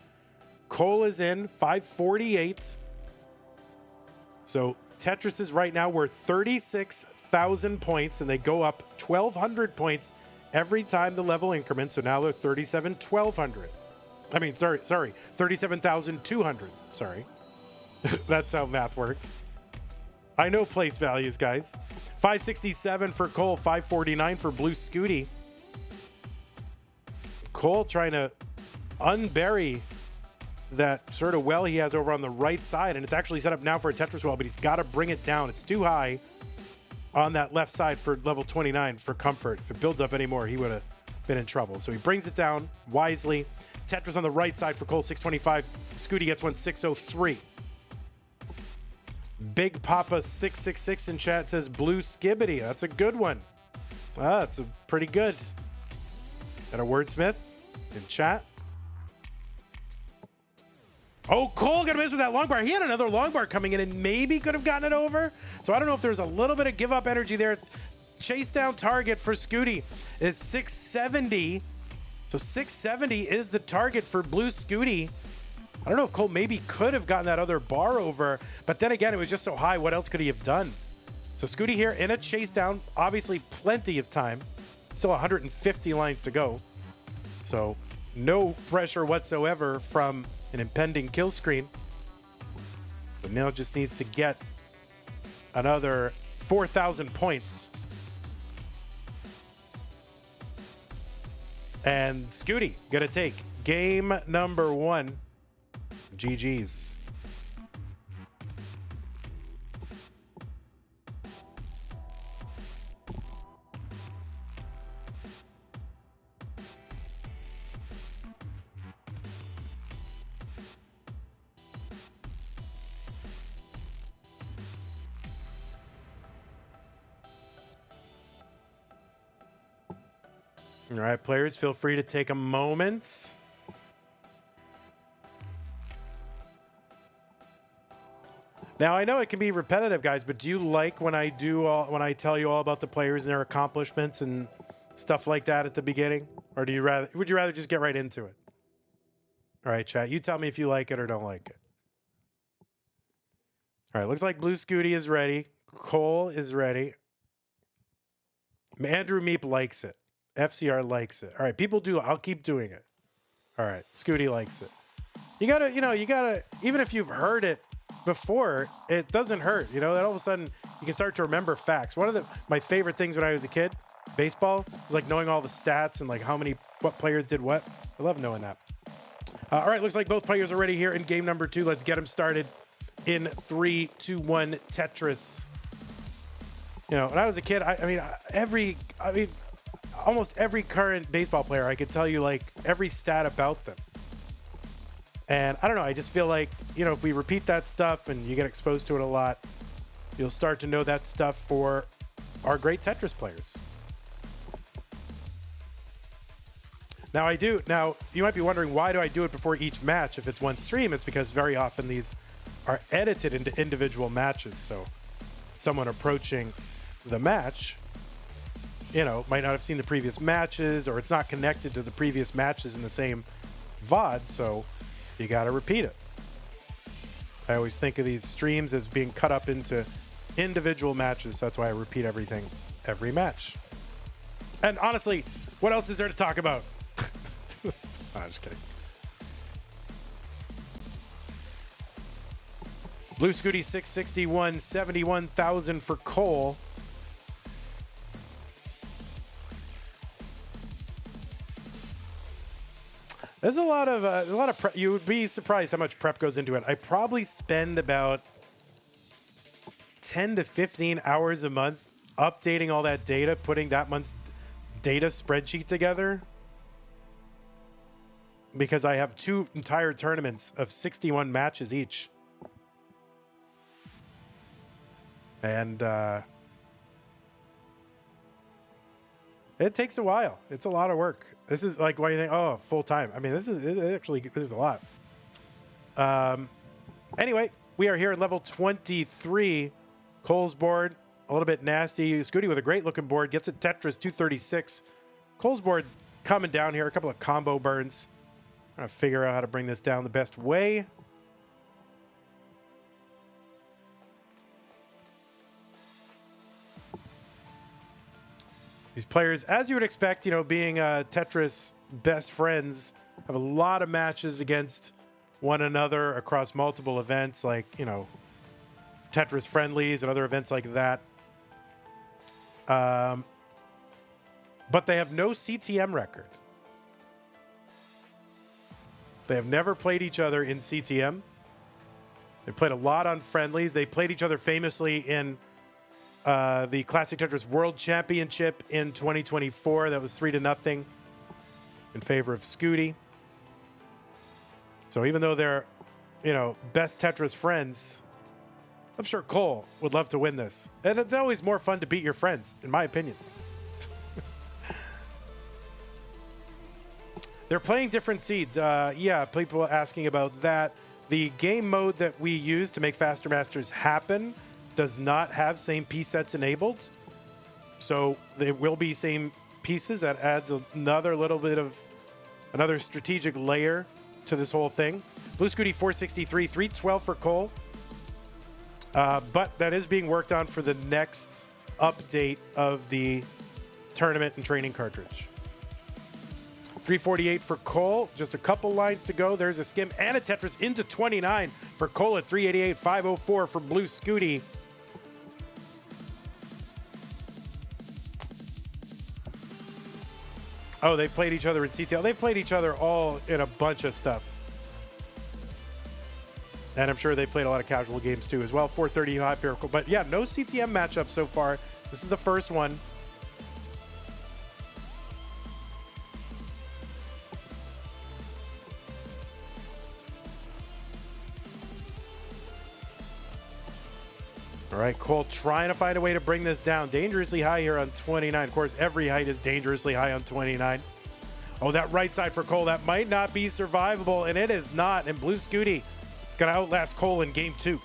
Cole is in, 548. So Tetris is right now worth 36,000 points, and they go up 1,200 points every time the level increments. So now they're 37,200. 37,200. Sorry. That's how math works. I know place values, guys. 567 for Cole, 549 for Blue Scuti. Cole trying to unbury that sort of well he has over on the right side, and it's actually set up now for a Tetris well, but he's got to bring it down. It's too high on that left side for level 29 for comfort. If it builds up anymore, he would have been in trouble. So he brings it down wisely. Tetris on the right side for Cole, 625. Scuti gets one, 603. Big Papa 666 in chat says Blue Skibbity. That's a good one. That's a pretty good. Got a wordsmith in chat. Oh, Cole gonna miss with that long bar. He had another long bar coming in and maybe could have gotten it over. So I don't know if there's a little bit of give up energy there. Chase down target for Scuti is 670. So 670 is the target for Blue Scuti. I don't know if Cole maybe could have gotten that other bar over, but then again, it was just so high. What else could he have done? So Scuti here in a chase down, obviously plenty of time. Still 150 lines to go. So no pressure whatsoever from an impending kill screen. But now just needs to get another 4,000 points. And Scuti gonna take game number 1. GG's. All right, players, feel free to take a moment. Now, I know it can be repetitive, guys, but do you like when I tell you all about the players and their accomplishments and stuff like that at the beginning? Or would you rather just get right into it? All right, chat, you tell me if you like it or don't like it. All right, looks like Blue Scuti is ready. Cole is ready. Andrew Meep likes it. FCR likes it. All right, people do. I'll keep doing it. All right, Scuti likes it. You gotta, even if you've heard it before, it doesn't hurt. You know, that all of a sudden you can start to remember facts. One of my favorite things when I was a kid, baseball, was like knowing all the stats and like what players did what. I love knowing that. All right, looks like both players are ready here in game number 2. Let's get them started in 3, 2, 1 Tetris. You know, when I was a kid, almost every current baseball player, I could tell you like every stat about them. And I don't know, I just feel like, you know, if we repeat that stuff and you get exposed to it a lot, you'll start to know that stuff for our great Tetris players. Now you might be wondering, why do I do it before each match if it's one stream? It's because very often these are edited into individual matches. So someone approaching the match, you know, might not have seen the previous matches, or it's not connected to the previous matches in the same VOD, so you got to repeat it. I always think of these streams as being cut up into individual matches. That's why I repeat everything every match. And honestly, what else is there to talk about? I'm just kidding. Blue Scuti 661, 71,000 for Cole. There's a lot of prep. You would be surprised how much prep goes into it. I probably spend about 10 to 15 hours a month updating all that data, putting that month's data spreadsheet together, because I have 2 entire tournaments of 61 matches each. And it takes a while. It's a lot of work. This is like, why you think, oh, full time. I mean, this is a lot. Anyway, we are here at level 23. Cole's board, a little bit nasty. Scuti with a great looking board, gets it Tetris 236. Cole's board coming down here, a couple of combo burns. I'm gonna figure out how to bring this down the best way. These players, as you would expect, you know, being Tetris best friends, have a lot of matches against one another across multiple events, like, you know, Tetris friendlies and other events like that. But they have no CTM record. They have never played each other in CTM. They've played a lot on friendlies. They played each other famously in the Classic Tetris World Championship in 2024. That was 3-0 in favor of Scuti. So even though they're, you know, best Tetris friends, I'm sure Cole would love to win this. And it's always more fun to beat your friends, in my opinion. They're playing different seeds. Yeah, people asking about that. The game mode that we use to make Faster Masters happen does not have same piece sets enabled. So there will be same pieces. That adds another little bit of another strategic layer to this whole thing. Blue Scuti 463, 312 for Cole. But that is being worked on for the next update of the tournament and training cartridge. 348 for Cole. Just a couple lines to go. There's a skim and a Tetris into 29 for Cole at 388. 504 for Blue Scuti. Oh, they've played each other in CTL. They've played each other all in a bunch of stuff. And I'm sure they played a lot of casual games too as well. 430 high for Cole. But yeah, no CTM matchup so far. This is the first one. All right, Cole trying to find a way to bring this down. Dangerously high here on 29. Of course, every height is dangerously high on 29. Oh, that right side for Cole, that might not be survivable, and it is not. And Blue Scuti is going to outlast Cole in game 2.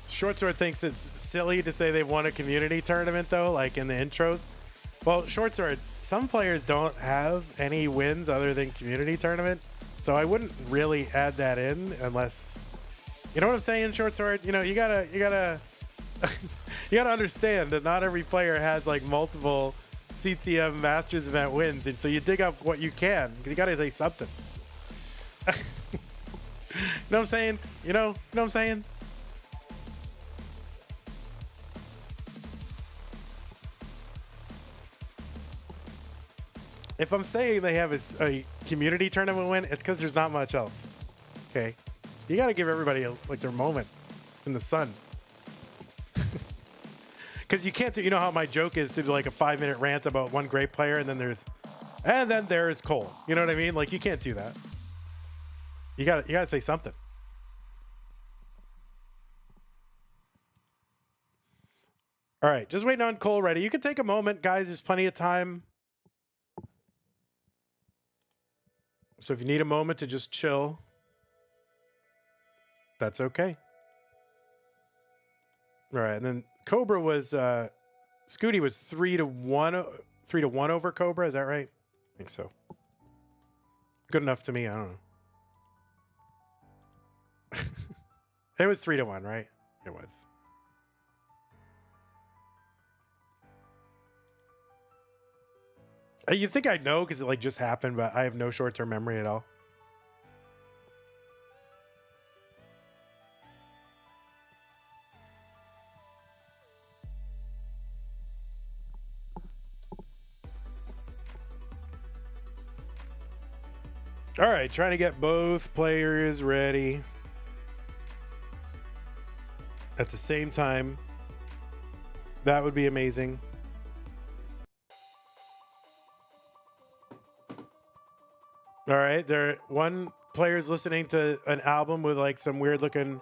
Short Sword thinks it's silly to say they've won a community tournament, though, like in the intros. Well, Short Sword, some players don't have any wins other than community tournament, so I wouldn't really add that in unless, you know what I'm saying, Short Sword? You know, you gotta you gotta understand that not every player has like multiple CTM Masters event wins, and so you dig up what you can because you gotta say something. You know what I'm saying? You know what I'm saying? If I'm saying they have a community tournament win, it's because there's not much else. Okay, you got to give everybody like their moment in the sun. Because you can't do. You know how my joke is to do like a 5-minute rant about one great player, and then there's Cole. You know what I mean? Like you can't do that. You gotta say something. All right, just waiting on Cole ready. You can take a moment, guys. There's plenty of time. So if you need a moment to just chill, that's okay. All right, and then Cobra was Scuti was 3-1 over Cobra. Is that right? I think so. Good enough to me. I don't know. It was 3-1, right? It was. You think I know because it like just happened, but I have no short-term memory at all. All right, trying to get both players ready at the same time. That would be amazing. All right, one player's listening to an album with like some weird looking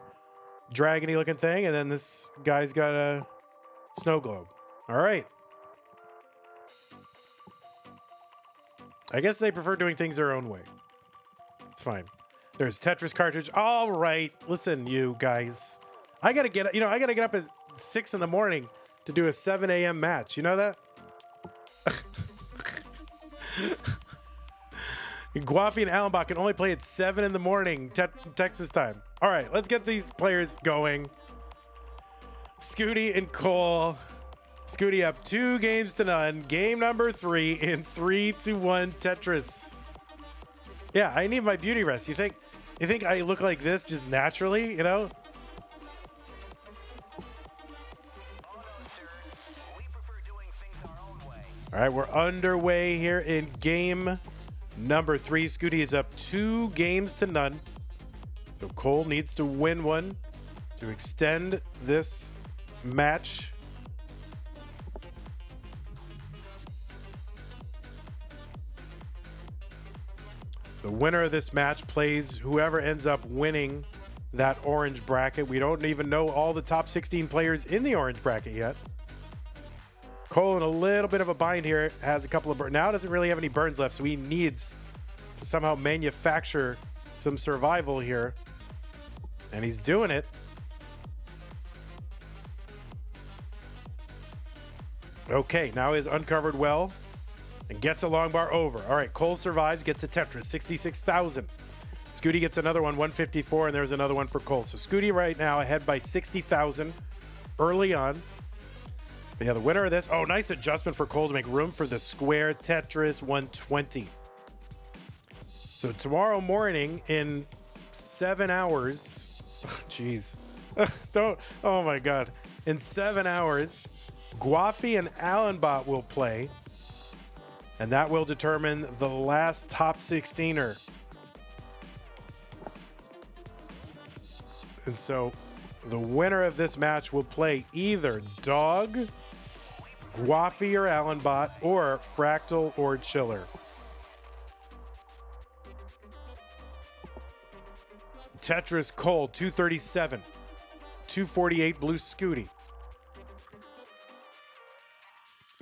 dragony looking thing, and then this guy's got a snow globe. All right. I guess they prefer doing things their own way. It's fine. There's Tetris cartridge. All right, listen, you guys. I gotta get up at 6 in the morning to do a 7 a.m. match. You know that? Guafi and Allenbach can only play at 7 in the morning, Texas time. All right, let's get these players going. Scuti and Cole. Scuti up 2-0. Game number 3 in 3-1 Tetris. Yeah, I need my beauty rest. You think I look like this just naturally, you know? All right, we're underway here in game number 3. Scuti is up 2-0. So Cole needs to win one to extend this match. The winner of this match plays whoever ends up winning that orange bracket. We don't even know all the top 16 players in the orange bracket yet. Cole in a little bit of a bind here, has a couple of burns. Now doesn't really have any burns left, so he needs to somehow manufacture some survival here. And he's doing it. Okay, now is uncovered well. and gets a long bar over. All right, Cole survives, gets a Tetris, 66,000. Scuti gets another one, 154, and there's another one for Cole. So Scuti right now ahead by 60,000 early on. But yeah, the winner of this, oh, nice adjustment for Cole to make room for the square Tetris 120. So tomorrow morning in 7 hours, jeez, oh my God. In 7 hours, Guafi and Allenbot will play, and that will determine the last top 16er. And so the winner of this match will play either Dog, Guafi or Allenbot, or Fractal or Chiller. Tetris Cole, 237. 248 Blue Scuti.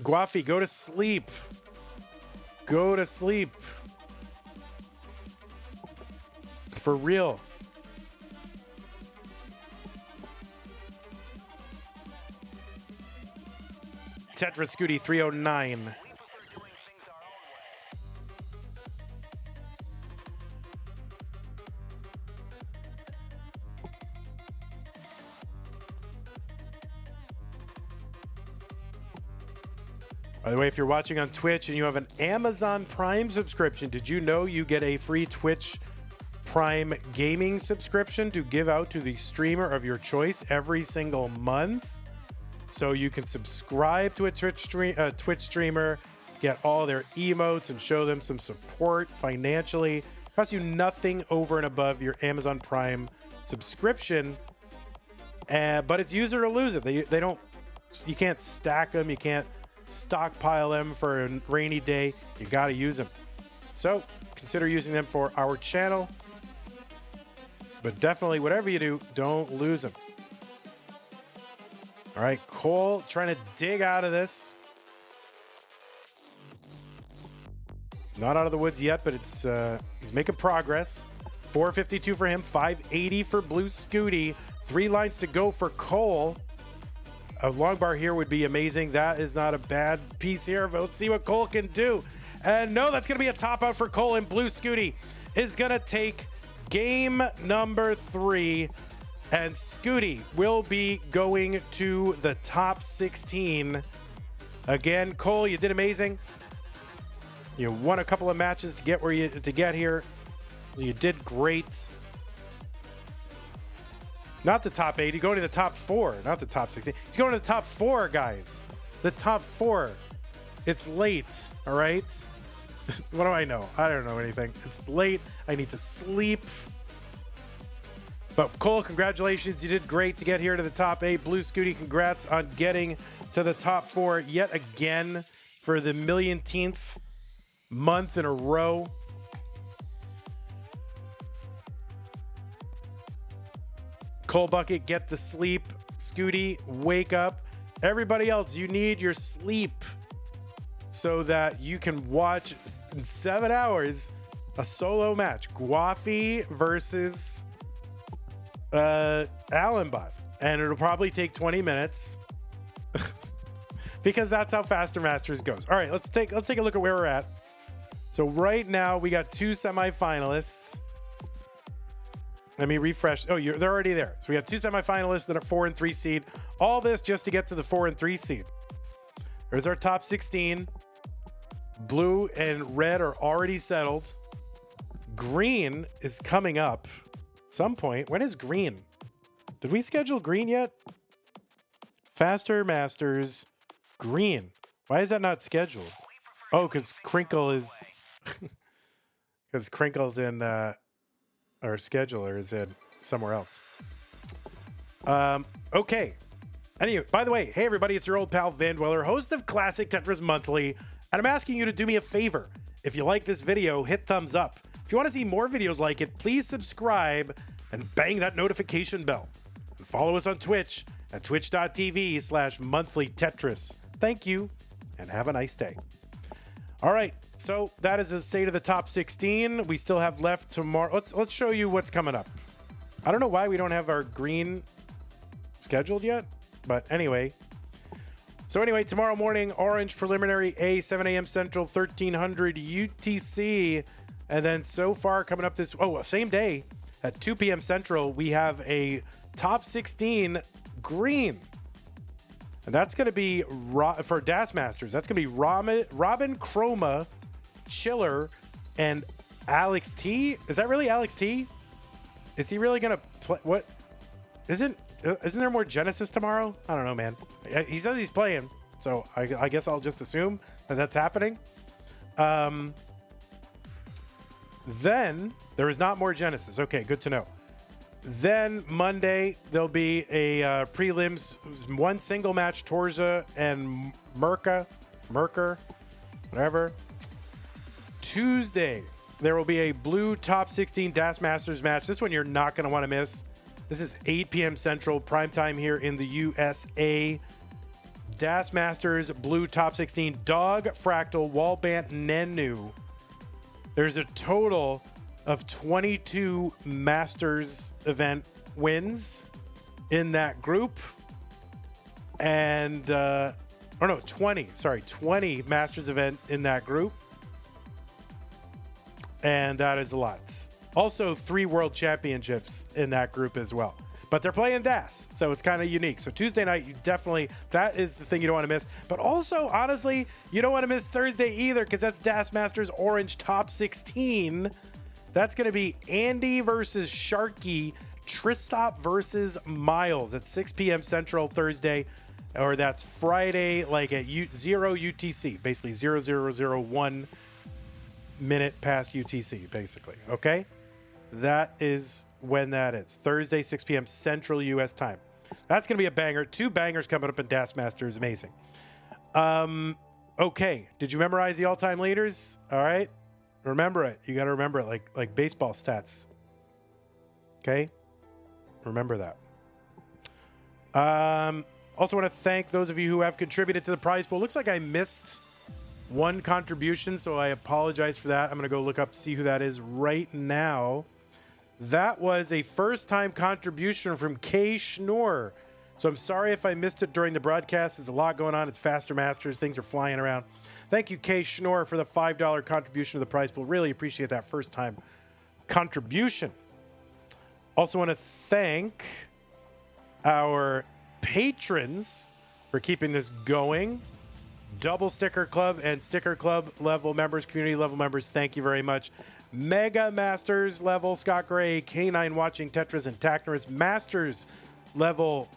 Guafi, go to sleep. Go to sleep. For real. Tetris Scuti, 309. By the way, if you're watching on Twitch and you have an Amazon Prime subscription, did you know you get a free Twitch Prime gaming subscription to give out to the streamer of your choice every single month? So you can subscribe to a Twitch streamer, get all their emotes, and show them some support financially. It costs you nothing over and above your Amazon Prime subscription, but it's use it or lose it. They don't. You can't stack them. You can't stockpile them for a rainy day. You got to use them. So consider using them for our channel. But definitely, whatever you do, don't lose them. All right, Cole trying to dig out of this. Not out of the woods yet, but it's he's making progress. 452 for him, 580 for Blue Scuti. 3 lines to go for Cole. A long bar here would be amazing. That is not a bad piece here, but let's see what Cole can do. And no, that's going to be a top out for Cole, and Blue Scuti is going to take game number 3. And Scuti will be going to the top 16. Again, Cole, you did amazing. You won a couple of matches to get here. You did great. Not the top 8. You're going to the top 4, not the top 16. He's going to the top 4, guys. The top 4. It's late, all right? What do I know? I don't know anything. It's late. I need to sleep. But Cole, congratulations. You did great to get here to the top 8. Blue Scuti, congrats on getting to the top 4 yet again for the millionth month in a row. Cole Bucket, get the sleep. Scuti, wake up. Everybody else, you need your sleep so that you can watch in 7 hours a solo match. Guafi versus Allenbot. And it'll probably take 20 minutes because that's how Faster Masters goes. All right, let's take a look at where we're at. So right now we got 2 semifinalists. Let me refresh. Oh, they're already there. So we got 2 semifinalists, then a 4 and 3 seed. All this just to get to the 4 and 3 seed. There's our top 16. Blue and red are already settled. Green is coming up at some point. When is green? Did we schedule green yet? Faster Masters, green. Why is that not scheduled? Oh, because Crinkle is... Because Crinkle's in... our scheduler is in somewhere else. Okay. Anyway, by the way, hey everybody, it's your old pal Van Dweller, host of Classic Tetris Monthly, and I'm asking you to do me a favor. If you like this video, hit thumbs up. If you want to see more videos like it, please subscribe and bang that notification bell. And follow us on Twitch at twitch.tv/monthlytetris. Thank you, and have a nice day. All right. So that is the state of the top 16. We still have left tomorrow. Let's show you what's coming up. I don't know why we don't have our green scheduled yet, but anyway, So anyway, tomorrow morning, Orange Preliminary A, 7 a.m. Central, 1300 UTC. And then so far coming up same day at 2 p.m. Central, we have a top 16 green. And that's going to be for Das Masters. That's going to be Robin Chroma, Chiller, and Alex T. Is that really Alex T? Is he really going to play? What? Isn't there more Genesis tomorrow? I don't know, man. He says he's playing, so I guess I'll just assume that that's happening. Then there is not more Genesis. Okay, good to know. Then Monday, there'll be a prelims, one single match, Torza and Merker, whatever. Tuesday, there will be a blue top 16 Das Masters match. This one you're not going to want to miss. This is 8 p.m. Central, prime time here in the USA. Das Masters, blue top 16, Dog, Fractal, Wallbant, Nenu. There's a total of 22 Masters event wins in that group. And, 20 Masters event in that group. And that is a lot. Also, 3 World Championships in that group as well. But they're playing DAS, so it's kind of unique. So Tuesday night, that is the thing you don't want to miss. But also, honestly, you don't want to miss Thursday either, because that's DAS Masters Orange Top 16. That's going to be Andy versus Sharky, Tristop versus Miles at 6 p.m. Central Thursday. Or that's Friday, like at 0 UTC, basically 0001 minute past UTC, basically. Okay? That is when that is. Thursday, 6 p.m. Central U.S. time. That's going to be a banger. 2 bangers coming up in Das Masters. Amazing. Okay. Did you memorize the all-time leaders? All right. Remember it. You got to remember it like baseball stats. Okay? Remember that. Also want to thank those of you who have contributed to the prize pool. Looks like I missed one contribution, so I apologize for that. I'm going to go look up, see who that is right now. That was a first-time contribution from K. Schnorr. So I'm sorry if I missed it during the broadcast. There's a lot going on. It's Faster Masters. Things are flying around. Thank you, K. Schnorr, for the $5 contribution to the prize pool. Really appreciate that first-time contribution. Also want to thank our patrons for keeping this going. Double Sticker Club and Sticker Club level members, community level members, thank you very much. Mega Masters level, Scott Gray, K9 Watching, Tetris, and Tacnerus. Masters level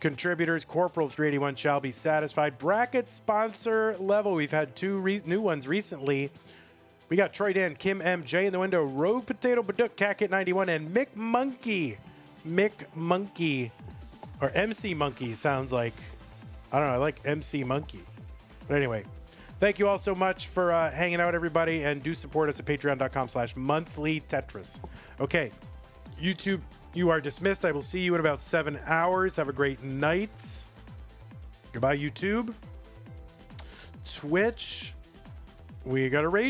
contributors, Corporal 381 shall be satisfied. Bracket sponsor level, we've had 2 new ones recently. We got Troy Dan, Kim MJ in the window, Rogue Potato Baduk, Cacket 91, and Mick Monkey, or MC Monkey sounds like. I don't know, I like MC Monkey. But anyway, thank you all so much for hanging out, everybody, and do support us at patreon.com/monthlytetris. Okay, YouTube, you are dismissed. I will see you in about 7 hours. Have a great night. Goodbye, YouTube. Twitch, we got a rage.